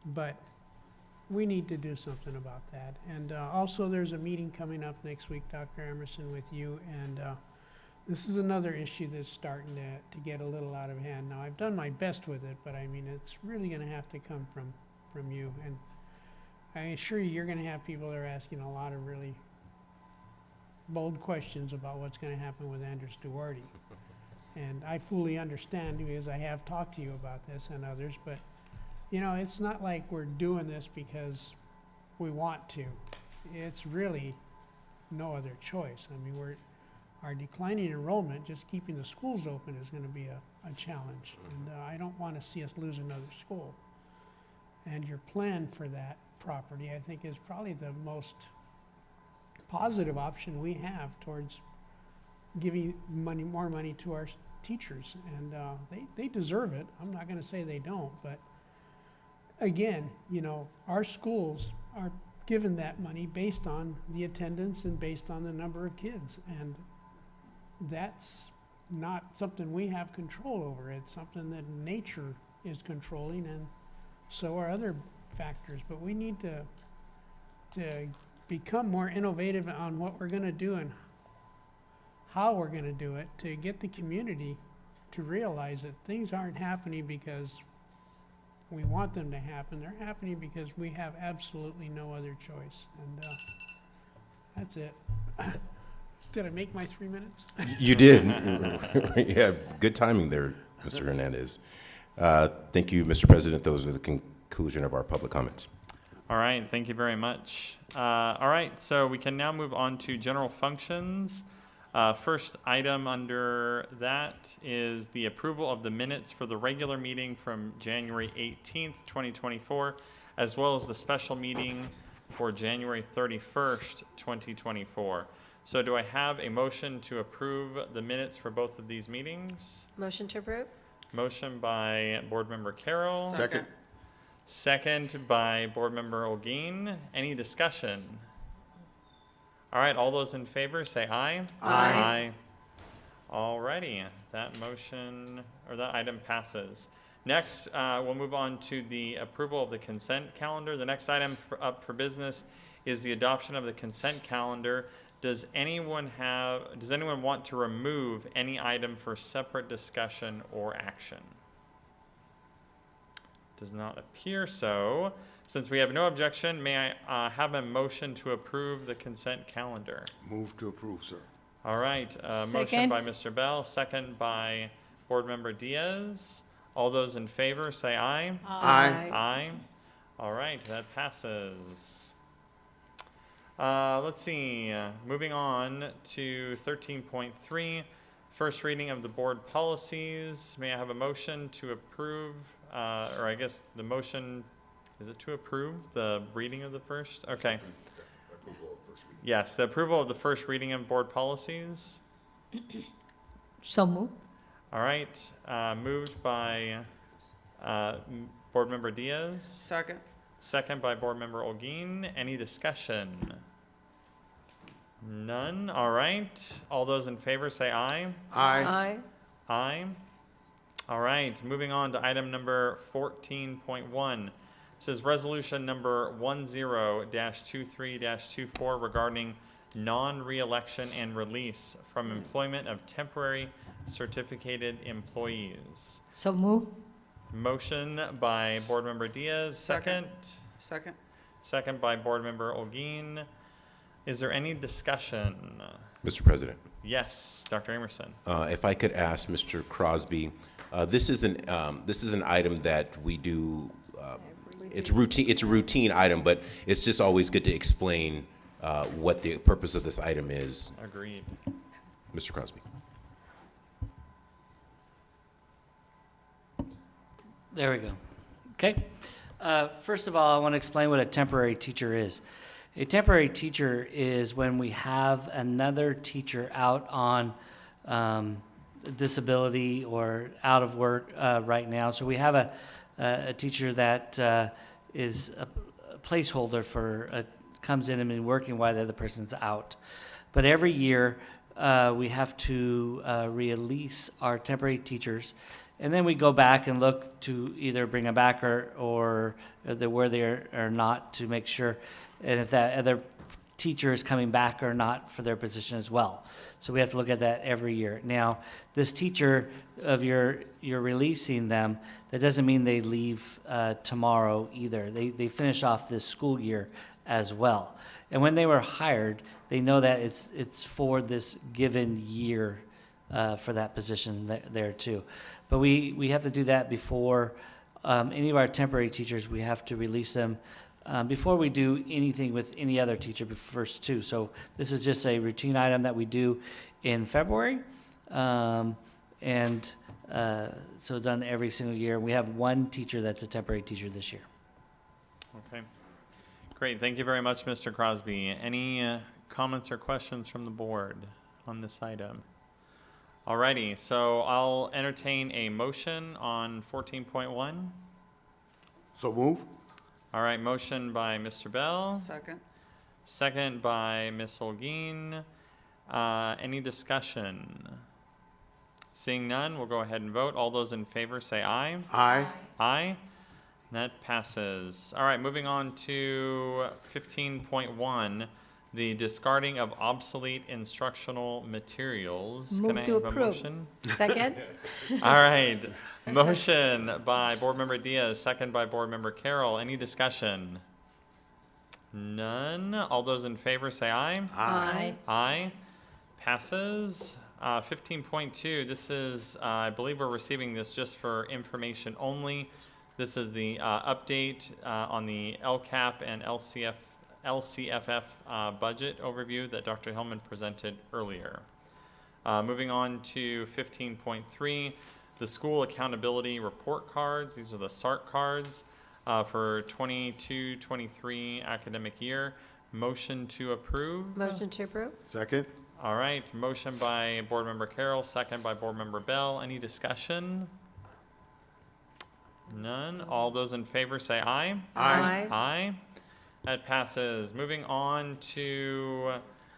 But we need to do something about that. And also there's a meeting coming up next week, Dr. Emerson, with you. And this is another issue that's starting to get a little out of hand. Now, I've done my best with it, but I mean, it's really going to have to come from you. And I assure you, you're going to have people that are asking a lot of really bold questions about what's going to happen with Andres Duarte. And I fully understand because I have talked to you about this and others, but you know, it's not like we're doing this because we want to. It's really no other choice. I mean, our declining enrollment, just keeping the schools open is going to be a challenge. And I don't want to see us lose another school. And your plan for that property, I think, is probably the most positive option we have towards giving more money to our teachers. And they deserve it. I'm not going to say they don't, but again, you know, our schools are given that money based on the attendance and based on the number of kids. And that's not something we have control over. It's something that nature is controlling, and so are other factors. But we need to become more innovative on what we're going to do and how we're going to do it, to get the community to realize that things aren't happening because we want them to happen. They're happening because we have absolutely no other choice. And that's it. Did I make my 3 minutes? You did. Yeah, good timing there, Mr. Hernandez. Thank you, Mr. President. Those are the conclusion of our public comments. All right, thank you very much. All right, so we can now move on to general functions. First item under that is the approval of the minutes for the regular meeting from January 18th, 2024, as well as the special meeting for January 31st, 2024. So do I have a motion to approve the minutes for both of these meetings? Motion to approve? Motion by Board Member Carroll. Second. Second by Board Member Olguin. Any discussion? All right, all those in favor say aye. Aye. All righty, that motion, or that item passes. Next, we'll move on to the approval of the consent calendar. The next item up for business is the adoption of the consent calendar. Does anyone want to remove any item for separate discussion or action? Does not appear so. Since we have no objection, may I have a motion to approve the consent calendar? Move to approve, sir. All right, motion by Mr. Bell, second by Board Member Diaz. All those in favor say aye. Aye. Aye. All right, that passes. Let's see, moving on to 13.3, first reading of the board policies. May I have a motion to approve, or I guess the motion, is it to approve the reading of the first? Okay. Yes, the approval of the first reading of board policies. So move. All right, moved by Board Member Diaz. Second. Second by Board Member Olguin. Any discussion? None. All right. All those in favor say aye. Aye. Aye. All right. Moving on to item number 14.1. This is resolution number 10-23-24 regarding non-reelection and release from employment of temporary certificated employees. So move. Motion by Board Member Diaz. Second. Second. Second by Board Member Olguin. Is there any discussion? Mr. President. Yes, Dr. Emerson. If I could ask Mr. Crosby, this is an item that we do. It's routine. It's a routine item, but it's just always good to explain what the purpose of this item is. Agreed. Mr. Crosby. There we go. Okay. First of all, I want to explain what a temporary teacher is. A temporary teacher is when we have another teacher out on disability or out of work right now. So we have a teacher that is a placeholder for, comes in and been working while the other person's out. But every year we have to release our temporary teachers. And then we go back and look to either bring them back or where they are not, to make sure, and if that other teacher is coming back or not for their position as well. So we have to look at that every year. Now, this teacher of you're releasing them, that doesn't mean they leave tomorrow either. They finish off this school year as well. And when they were hired, they know that it's for this given year for that position there too. But we have to do that before any of our temporary teachers. We have to release them before we do anything with any other teacher first too. So this is just a routine item that we do in February, so done every single year. We have one teacher that's a temporary teacher this year. Okay. Great. Thank you very much, Mr. Crosby. Any comments or questions from the board on this item? Alrighty, so I'll entertain a motion on 14.1. So move. All right, motion by Mr. Bell. Second. Second by Ms. Olguin. Any discussion? Seeing none, we'll go ahead and vote. All those in favor say aye. Aye. Aye. That passes. All right, moving on to 15.1. the discarding of obsolete instructional materials. Move Can I to have a approve. motion? Second? All right. Motion by Board Member Diaz, second by Board Member Carroll. Any discussion? None. All those in favor say aye. Aye. Aye. Passes. 15.2, this is, I believe we're receiving this just for information only. This is the update on the LCAP and LCFF budget overview that Dr. Hillman presented earlier. Moving on to 15.3, the school accountability report cards. These are the SART cards for 22-23 academic year. Motion to approve. Motion to approve? Second? All right, motion by Board Member Carroll, second by Board Member Bell. Any discussion? None. All those in favor say aye. Aye. Aye. That passes. Moving on to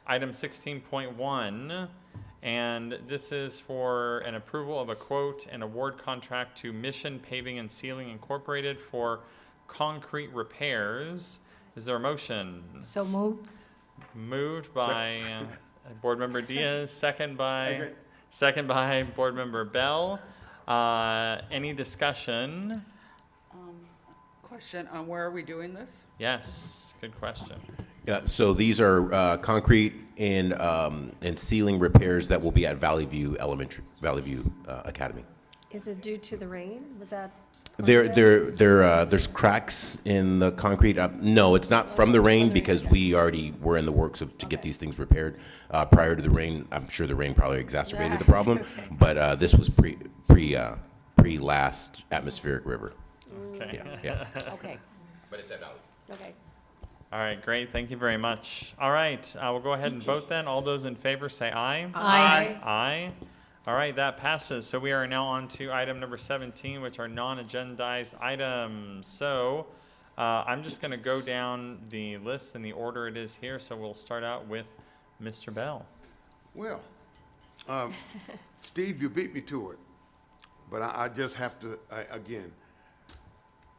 item 16.1, and this is for an approval of a quote and award contract to Mission Paving and Sealing Incorporated for concrete repairs. Is there a motion? So moved. Moved by Board Member Diaz, second by Board Member Bell. Any discussion? Question on where are we doing this? Yes, good question. Yeah, so these are concrete and ceiling repairs that will be at Valley View Academy. Is it due to the rain? Was that? There's cracks in the concrete. No, it's not from the rain because we already were in the works to get these things repaired prior to the rain. I'm sure the rain probably exacerbated the problem, but this was pre last atmospheric river. Okay. Yeah. Okay, But it's at Valley. okay. All right, great. Thank you very much. All right, we'll go ahead and vote then. All those in favor say aye. Aye. Aye. All right, that passes. So we are now on to item number 17, which are non-agendized items. So I'm just going to go down the list in the order it is here. So we'll start out with Mr. Bell. Well, Steve, you beat me to it, but I just have to, again,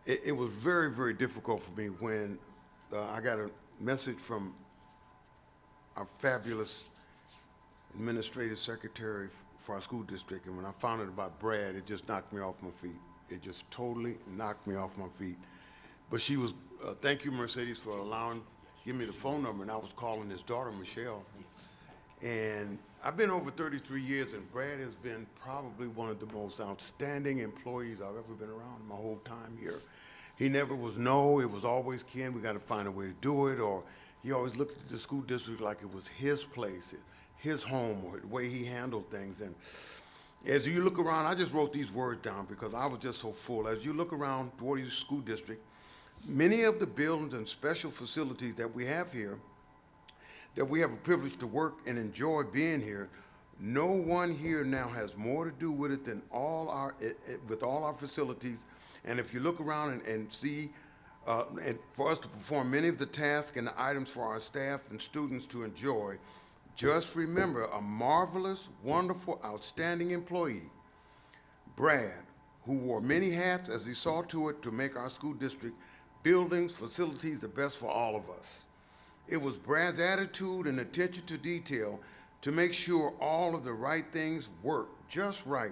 it was very, very difficult for me when I got a message from our fabulous administrative secretary for our school district, and when I found out about Brad, it just knocked me off my feet. It just totally knocked me off my feet. But she was, thank you, Mercedes, for giving me the phone number, and I was calling his daughter, Michelle. And I've been over 33 years, and Brad has been probably one of the most outstanding employees I've ever been around in my whole time here. He never was no, it was always, Ken, we got to find a way to do it, or he always looked at the school district like it was his place, his home, or the way he handled things. And as you look around, I just wrote these words down because I was just so full. As you look around Duarte School District, many of the buildings and special facilities that we have here, that we have a privilege to work and enjoy being here, no one here now has more to do with it than with all our facilities. And if you look around and see, and for us to perform many of the tasks and the items for our staff and students to enjoy, just remember a marvelous, wonderful, outstanding employee, Brad, who wore many hats as he saw to it to make our school district buildings, facilities the best for all of us. It was Brad's attitude and attention to detail to make sure all of the right things worked just right.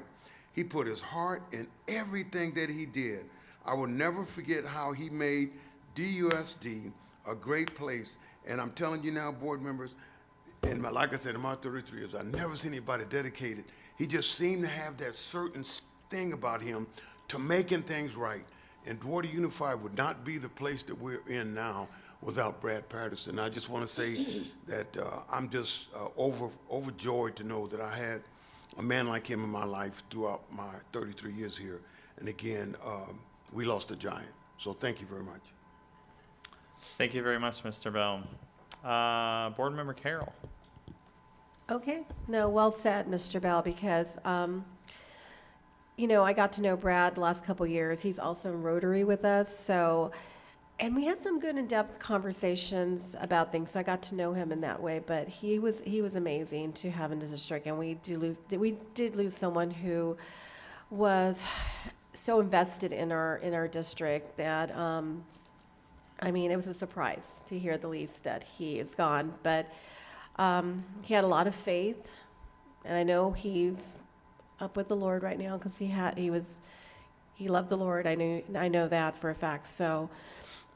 He put his heart in everything that he did. I will never forget how he made DUSD a great place. And I'm telling you now, board members, and like I said, in my 33 years, I've never seen anybody dedicated. He just seemed to have that certain thing about him to making things right. And Duarte Unified would not be the place that we're in now without Brad Patterson. I just want to say that I'm just overjoyed to know that I had a man like him in my life throughout my 33 years here. And again, we lost a giant. So thank you very much. Thank you very much, Mr. Bell. Board Member Carroll. Okay, no, well said, Mr. Bell, because, you know, I got to know Brad the last couple years. He's also in Rotary with us, so, and we had some good in-depth conversations about things, so I got to know him in that way, but he was amazing to have in the district, and we did lose someone who was so invested in our district that, I mean, it was a surprise to hear the least that he is gone, but he had a lot of faith, and I know he's up with the Lord right now because he loved the Lord. I know that for a fact. So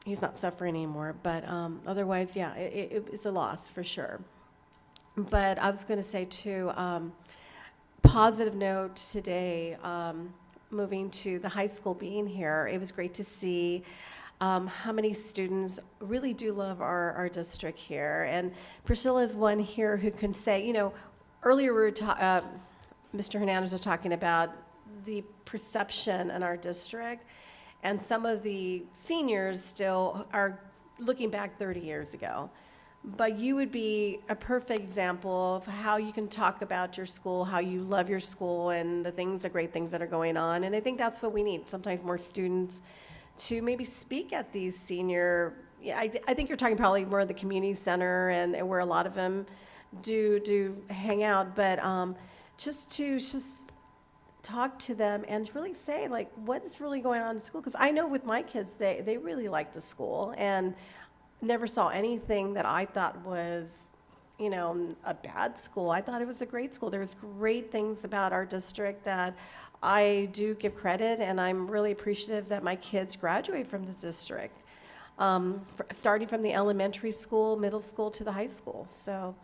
he's not suffering anymore. But otherwise, yeah, it's a loss for sure. But I was going to say too, positive note today, moving to the high school being here, it was great to see how many students really do love our district here. And Priscilla is one here who can say, you know, earlier we were Mr. Hernandez was talking about the perception in our district, and some of the seniors still are looking back 30 years ago. But you would be a perfect example of how you can talk about your school, how you love your school, and the great things that are going on. And I think that's what we need, sometimes more students to maybe speak at these senior, I think you're talking probably more of the community center and where a lot of them do hang out, but just talk to them and really say, like, what's really going on in school? Because I know with my kids, they really like the school and never saw anything that I thought was, you know, a bad school. I thought it was a great school. There was great things about our district that I do give credit, and I'm really appreciative that my kids graduate from this district, starting from the elementary school, middle school, to the high school. So,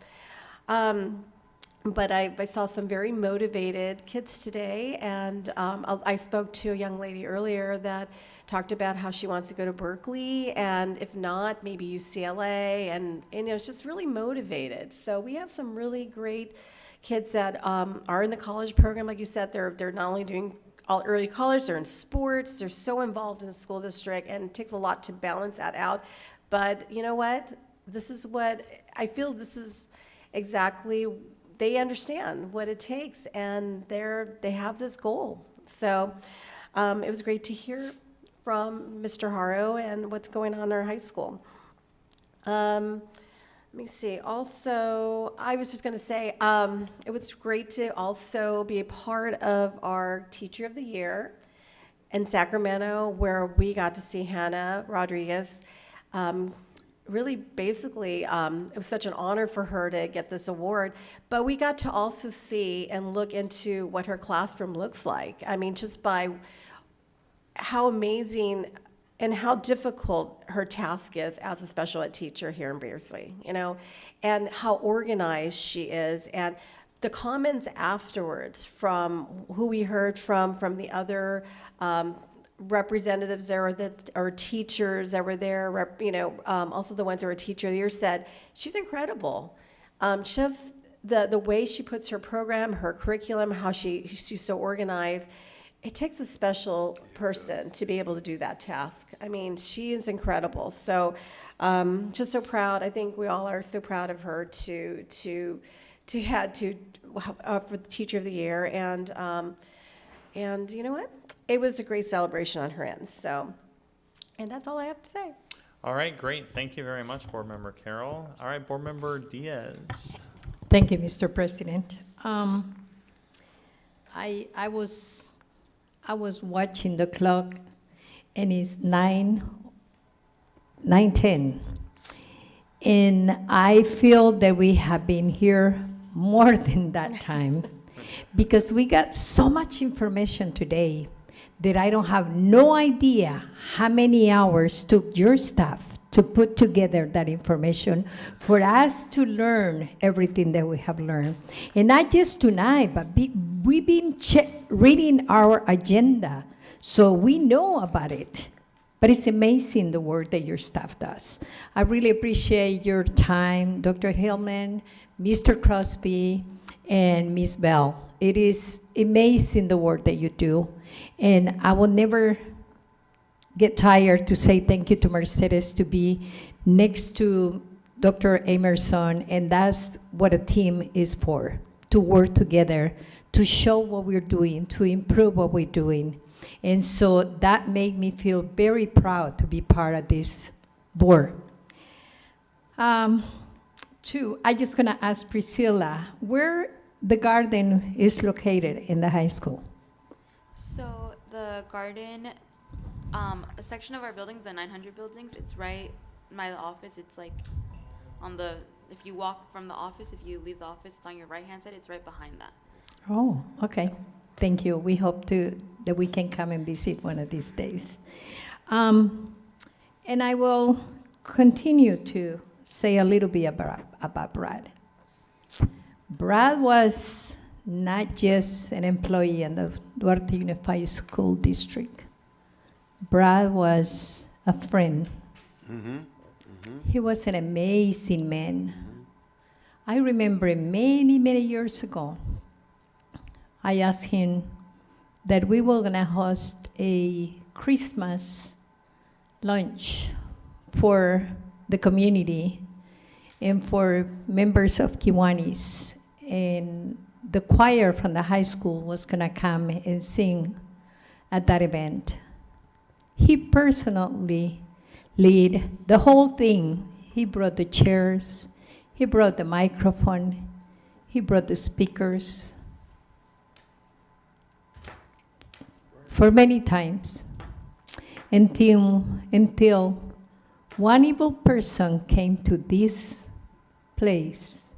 but I saw some very motivated kids today, and I spoke to a young lady earlier that talked about how she wants to go to Berkeley, and if not, maybe UCLA, and you know, it's just really motivated. So we have some really great kids that are in the college program. Like you said, they're not only doing all early college, they're in sports, they're so involved in the school district, and it takes a lot to balance that out. But you know what? This is what I feel, this is exactly, they understand what it takes, and they have this goal. So it was great to hear from Mr. Haro and what's going on in our high school. Let me see. Also, I was just going to say, it was great to also be a part of our Teacher of the Year in Sacramento, where we got to see Hannah Rodriguez. Really, basically, it was such an honor for her to get this award, but we got to also see and look into what her classroom looks like. I mean, just by how amazing and how difficult her task is as a special ed teacher here in Beardsley, you know, and how organized she is. And the comments afterwards from who we heard from the other representatives there, or teachers that were there, you know, also the ones that were teacher of the year, said she's incredible. Just the way she puts her program, her curriculum, how she's so organized. It takes a special person to be able to do that task. I mean, she is incredible. So, just so proud. I think we all are so proud of her for the Teacher of the Year, and you know what? It was a great celebration on her end. So, and that's all I have to say. All right, great. Thank you very much, Board Member Carroll. All right, Board Member Diaz. Thank you, Mr. President. I was watching the clock, and it's 9:10, and I feel that we have been here more than that time, because we got so much information today that I don't have no idea how many hours took your staff to put together that information for us to learn everything that we have learned. And not just tonight, but we've been reading our agenda, so we know about it. But it's amazing the work that your staff does. I really appreciate your time, Dr. Hillman, Mr. Crosby, and Ms. Bell. It is amazing the work that you do. And I will never get tired to say thank you to Mercedes to be next to Dr. Emerson, and that's what a team is for, to work together, to show what we're doing, to improve what we're doing. And so that made me feel very proud to be part of this board. Two, I just gonna ask Priscilla, where the garden is located in the high school? So the garden A section of our buildings, the 900 buildings, it's right by the office. It's like on the, if you walk from the office, if you leave the office, it's on your right-hand side. It's right behind that. Oh, okay. Thank you. We hope that we can come and visit one of these days. And I will continue to say a little bit about Brad. Brad was not just an employee in the Duarte Unified School District. Brad was a friend. He was an amazing man. I remember many, many years ago, I asked him that we were gonna host a Christmas lunch for the community and for members of Kiwanis. And the choir from the high school was gonna come and sing at that event. He personally led the whole thing. He brought the chairs, he brought the microphone, he brought the speakers. For many times, until one evil person came to this place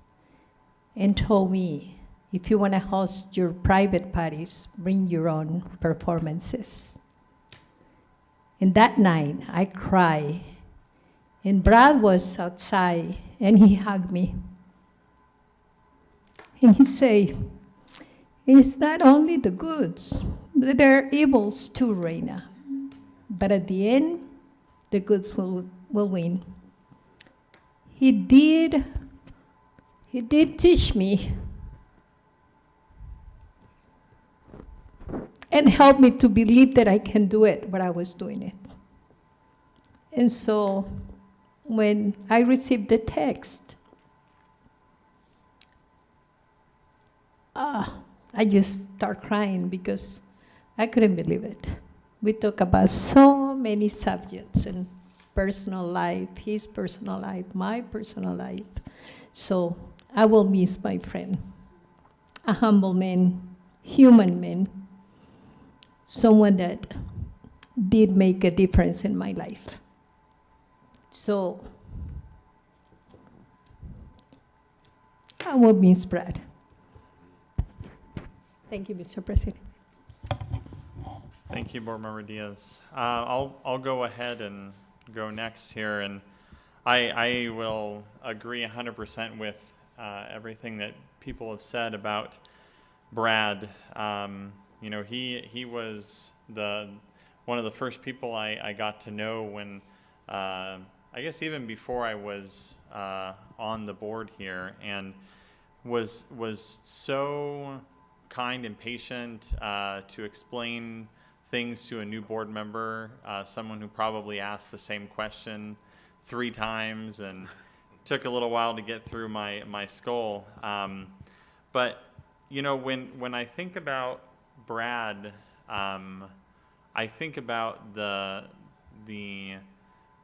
and told me, if you want to host your private parties, bring your own performances. And that night, I cried, and Brad was outside, and he hugged me. And he said, it's not only the goods, but there are evils too, Reina. But at the end, the goods will win. He did teach me and help me to believe that I can do it, but I was doing it. And so when I received the text, I just start crying because I couldn't believe it. We talk about so many subjects and personal life, his personal life, my personal life. So I will miss my friend, a humble man, human man, someone that did make a difference in my life. So I will miss Brad. Thank you, Mr. President. Thank you, Board Member Diaz. I'll go ahead and go next here, and I will agree 100% with everything that people have said about Brad. You know, he was one of the first people I got to know when, I guess even before I was on the board here, and was so kind and patient to explain things to a new board member, someone who probably asked the same question 3 times and took a little while to get through my skull. But you know, when I think about Brad, I think about the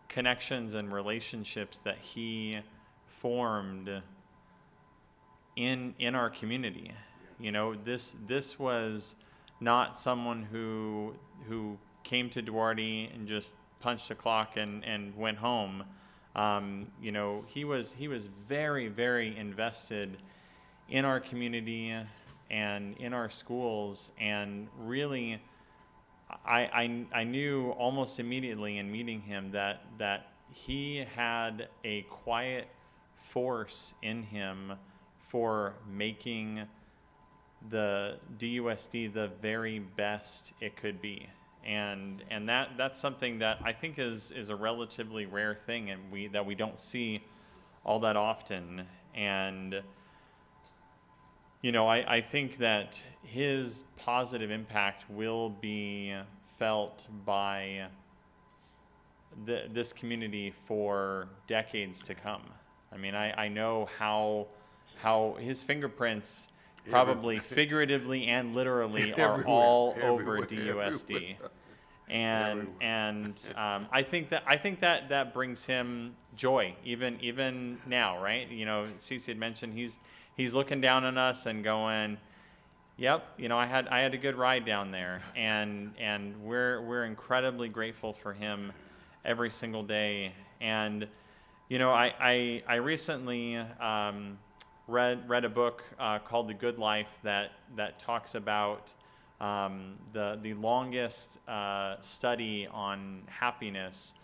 connections and relationships that he formed in our community. You know, this was not someone who came to Duarte and just punched the clock and went home. You know, he was very, very invested in our community and in our schools, and really, I knew almost immediately in meeting him that he had a quiet force in him for making the DUSD the very best it could be, and that's something that I think is a relatively rare thing, and that we don't see all that often. And you know, I think that his positive impact will be felt by this community for decades to come. I mean, I know how his fingerprints, probably figuratively and literally, are all over DUSD. And I think that brings him joy even now, right? You know, Cece had mentioned he's looking down on us and going, Yep, you know, I had a good ride down there, and we're incredibly grateful for him every single day. And you know, I recently read a book called The Good Life that talks about the longest study on happiness.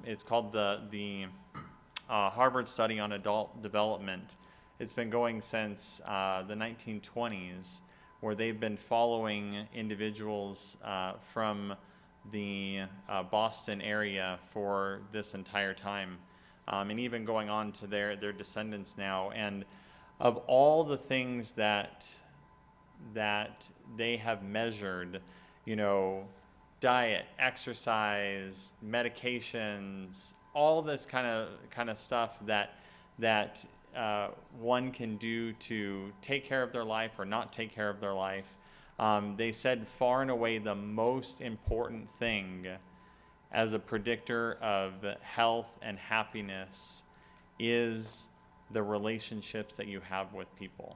It's called the Harvard Study on Adult Development. It's been going since the 1920s, where they've been following individuals from the Boston area for this entire time, and even going on to their descendants now. And of all the things that they have measured, you know, diet, exercise, medications, all this kind of stuff that one can do to take care of their life or not take care of their life. They said far and away the most important thing as a predictor of health and happiness is the relationships that you have with people.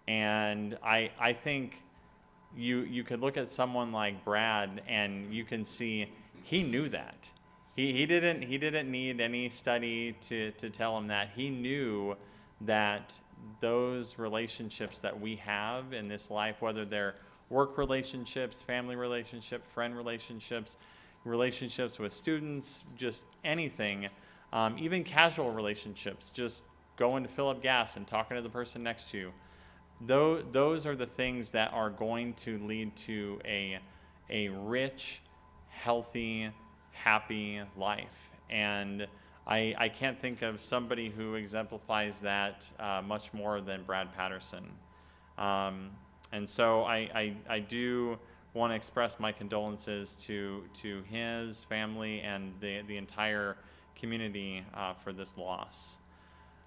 And I think you could look at someone like Brad and you can see he knew that. He didn't need any study to tell him that. He knew that those relationships that we have in this life, whether they're work relationships, family relationships, friend relationships, relationships with students, just anything, even casual relationships, just going to fill up gas and talking to the person next to you. Those are the things that are going to lead to a rich, healthy, happy life. And I can't think of somebody who exemplifies that much more than Brad Patterson. And so I do want to express my condolences to his family and the entire community for this loss.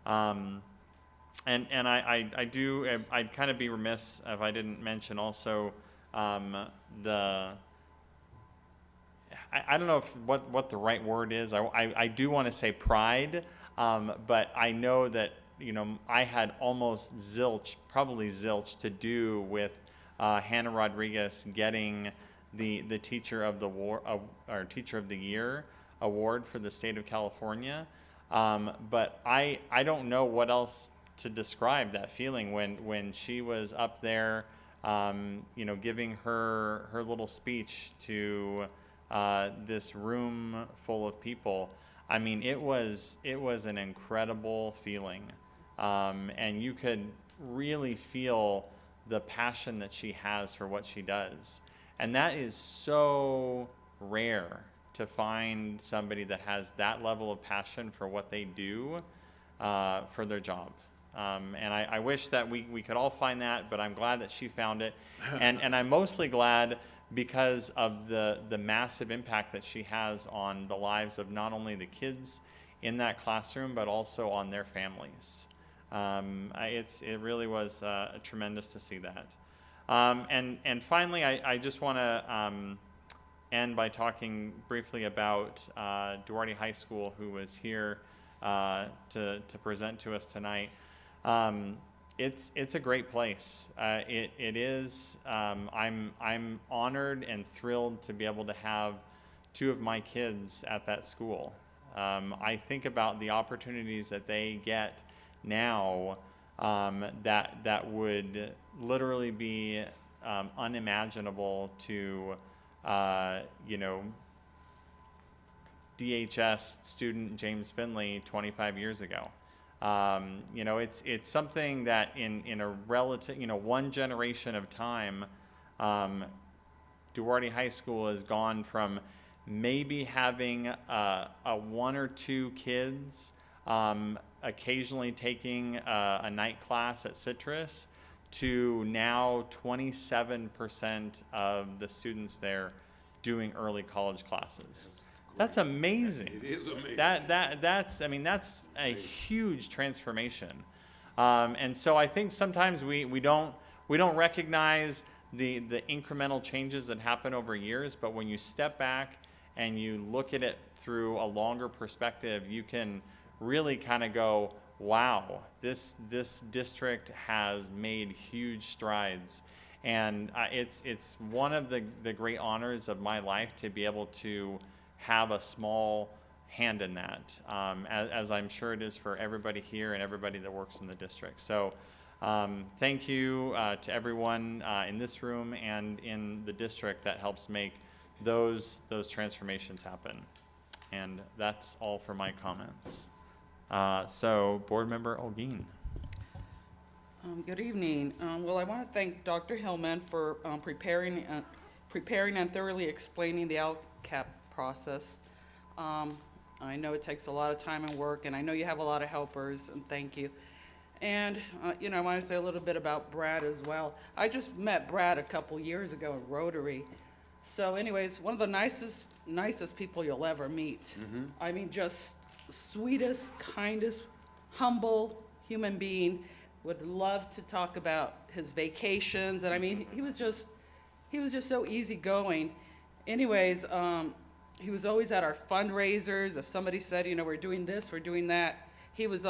And I'd kind of be remiss if I didn't mention also I don't know what the right word is. I do want to say pride, but I know that, you know, I had almost probably zilch to do with Hannah Rodriguez getting the Teacher of or Teacher of the Year award for the state of California. But I don't know what else to describe that feeling when she was up there, you know, giving her little speech to this room full of people. I mean, it was an incredible feeling, and you could really feel the passion that she has for what she does, and that is so rare to find somebody that has that level of passion for what they do for their job. And I wish that we could all find that, but I'm glad that she found it, and I'm mostly glad because of the massive impact that she has on the lives of not only the kids in that classroom, but also on their families. It really was tremendous to see that. And finally, I just want to end by talking briefly about Duarte High School, who was here to present to us tonight. It's a great place. It is. I'm honored and thrilled to be able to have two of my kids at that school. I think about the opportunities that they get now that would literally be unimaginable to you know, DHS student James Finley 25 years ago. You know, it's something that in a relative, you know, one generation of time, Duarte High School has gone from maybe having a one or two kids, occasionally taking a night class at Citrus, to now 27% of the students there doing early college classes. That's amazing. It is amazing. That's a huge transformation. And so I think sometimes we don't recognize the incremental changes that happen over years, but when you step back and you look at it through a longer perspective, you can really kind of go, wow, this district has made huge strides. And it's one of the great honors of my life to be able to have a small hand in that, as I'm sure it is for everybody here and everybody that works in the district. So thank you to everyone in this room and in the district that helps make those transformations happen. And that's all for my comments. So Board Member Olguin. Good evening. Well, I want to thank Dr. Hillman for preparing and thoroughly explaining the LCAP process. I know it takes a lot of time and work, and I know you have a lot of helpers, and thank you. And, I want to say a little bit about Brad as well. I just met Brad a couple years ago at Rotary. So anyways, one of the nicest people you'll ever meet. I mean, just sweetest, kindest, humble human being. Would love to talk about his vacations, and I mean, he was just so easygoing. Anyways, he was always at our fundraisers. If somebody said, we're doing this, we're doing that, he was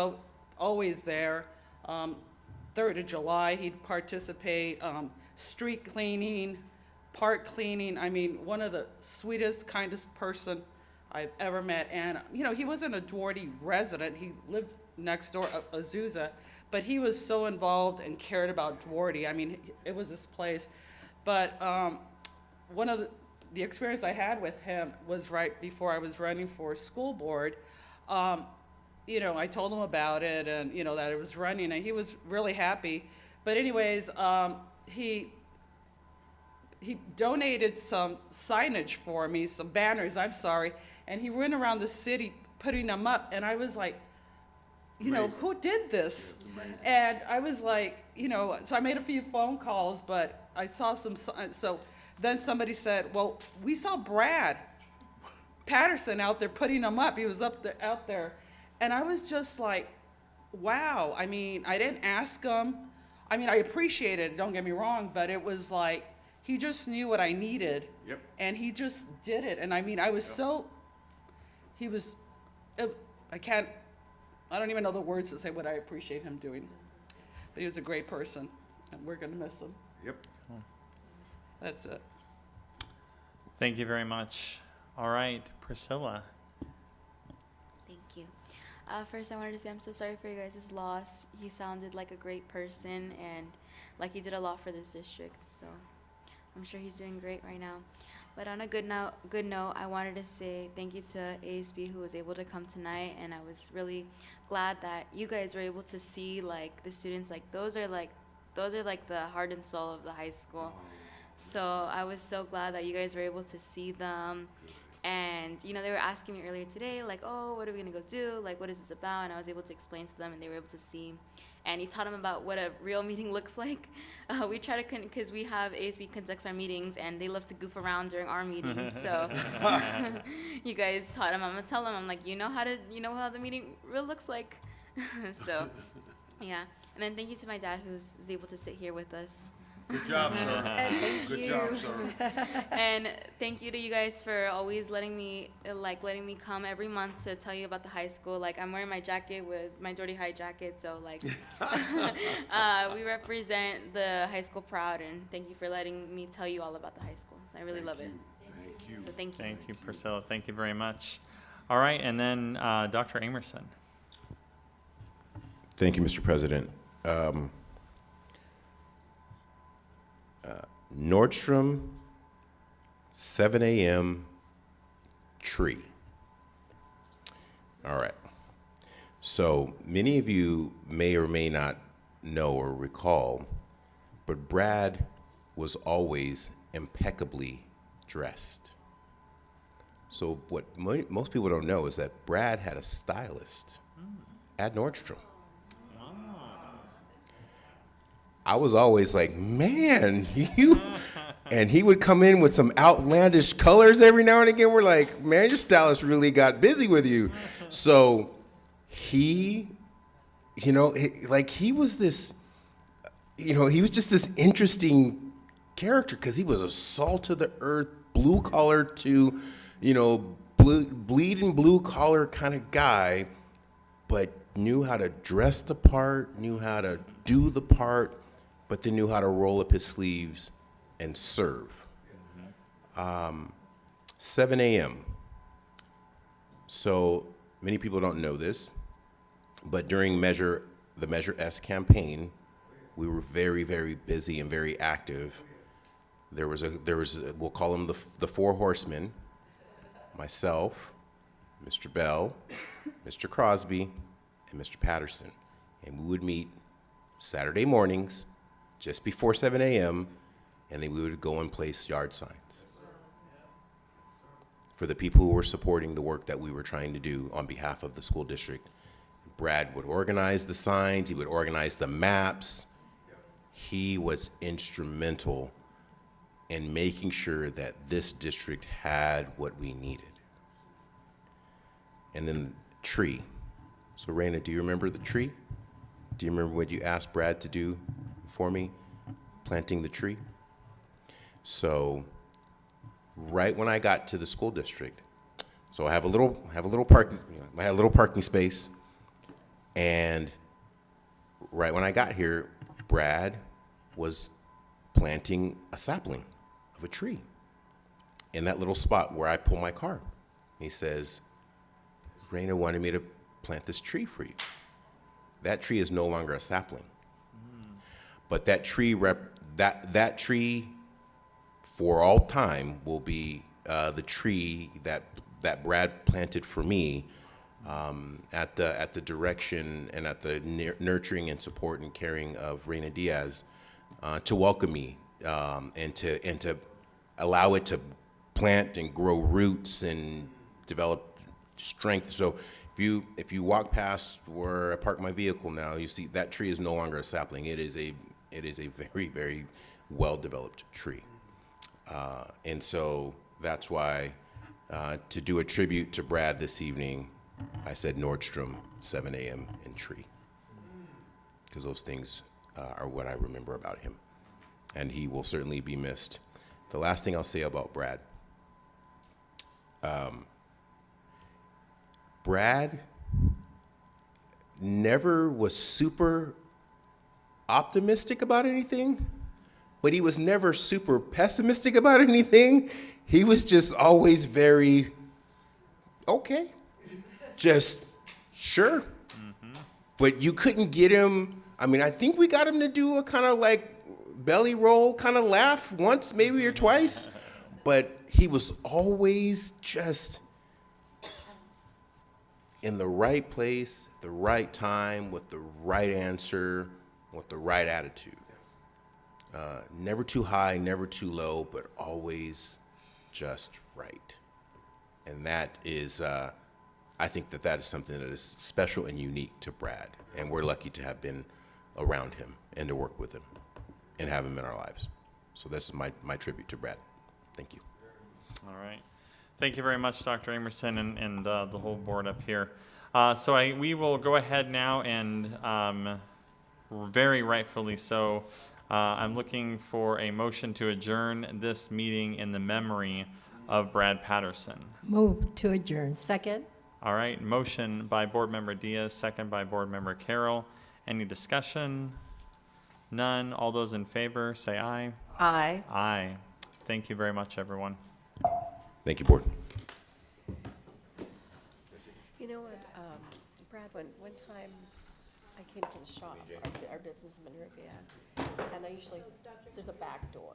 always there. 3rd of July, he'd participate, street cleaning, park cleaning. I mean, one of the sweetest, kindest person I've ever met. And, he wasn't a Duarte resident. He lived next door, Azusa, but he was so involved and cared about Duarte. I mean, it was his place. But one of the experience I had with him was right before I was running for school board. I told him about it and, that it was running, and he was really happy. But anyways, he donated some signage for me, some banners, and he went around the city putting them up, and I was like, who did this? And I was like, so I made a few phone calls, but I saw some, so then somebody said, well, we saw Brad Patterson out there putting them up. He was out there. And I was just like, wow. I mean, I didn't ask him. I mean, I appreciated it, don't get me wrong, but it was like, he just knew what I needed. Yep. And he just did it. And I mean, I was I don't even know the words to say what I appreciate him doing. But he was a great person, and we're going to miss him. Yep. That's it. Thank you very much. All right, Priscilla. Thank you. First, I wanted to say I'm so sorry for you guys' loss. He sounded like a great person, and like he did a lot for this district. So I'm sure he's doing great right now. But on a good note, I wanted to say thank you to ASB who was able to come tonight, and I was really glad that you guys were able to see like the students, like those are like the heart and soul of the high school. So I was so glad that you guys were able to see them. And they were asking me earlier today, like, oh, what are we gonna go do? Like, what is this about? And I was able to explain to them, and they were able to see. And you taught them about what a real meeting looks like. We try to, because we have ASB conducts our meetings, and they love to goof around during our meetings. So you guys taught them. I'm gonna tell them. I'm like, you know how the meeting real looks like. So, yeah. And then thank you to my dad who was able to sit here with us. Good job, sir. Good job, sir. And thank you to you guys for always letting me come every month to tell you about the high school. Like, I'm wearing my jacket with my Duarte High jacket, so like we represent the high school proud, and thank you for letting me tell you all about the high school. I really love it. Thank you. So thank you. Thank you, Priscilla. Thank you very much. All right, and then Dr. Amerson. Thank you, Mr. President. Nordstrom, 7 a.m. tree. All right. So many of you may or may not know or recall, but Brad was always impeccably dressed. So what most people don't know is that Brad had a stylist at Nordstrom. I was always like, man, you, and he would come in with some outlandish colors every now and again. We're like, man, your stylist really got busy with you. So he was this, he was just this interesting character because he was a salt of the earth, blue collar bleeding blue collar kind of guy, but knew how to dress the part, knew how to do the part, but then knew how to roll up his sleeves and serve. 7 a.m. So many people don't know this, but during the Measure S campaign, we were very, very busy and very active. There was we'll call them the four horsemen, myself, Mr. Bell, Mr. Crosby, and Mr. Patterson. And we would meet Saturday mornings, just before 7 a.m., and then we would go and place yard signs for the people who were supporting the work that we were trying to do on behalf of the school district. Brad would organize the signs, he would organize the maps. He was instrumental in making sure that this district had what we needed. And then tree. So Raina, do you remember the tree? Do you remember what you asked Brad to do for me? Planting the tree? So right when I got to the school district, so I had a little parking space, and right when I got here, Brad was planting a sapling of a tree in that little spot where I pull my car. He says, Raina wanted me to plant this tree for you. That tree is no longer a sapling. But that tree, that tree for all time will be the tree that Brad planted for me at the direction and at the nurturing and support and caring of Raina Diaz to welcome me and to allow it to plant and grow roots and develop strength. So if you walk past where I park my vehicle now, you see that tree is no longer a sapling. It is a very, very well-developed tree. And so that's why to do a tribute to Brad this evening, I said Nordstrom, 7 a.m. and tree, because those things are what I remember about him. And he will certainly be missed. The last thing I'll say about Brad, Brad never was super optimistic about anything, but he was never super pessimistic about anything. He was just always very, okay, just sure. But you couldn't get him, I mean, I think we got him to do a kind of like belly roll kind of laugh once, maybe or twice, but he was always just in the right place, the right time, with the right answer, with the right attitude. Never too high, never too low, but always just right. And that is, I think that is something that is special and unique to Brad. And we're lucky to have been around him and to work with him and have him in our lives. So this is my tribute to Brad. Thank you. All right. Thank you very much, Dr. Amerson and the whole board up here. We will go ahead now and very rightfully so, I'm looking for a motion to adjourn this meeting in the memory of Brad Patterson. Move to adjourn. Second? All right, motion by Board Member Diaz, second by Board Member Carroll. Any discussion? None. All those in favor, say aye. Aye. Aye. Thank you very much, everyone. Thank you, board. You know what, Brad, one time I came to the shop, our business in Monrovia, and I usually, there's a back door.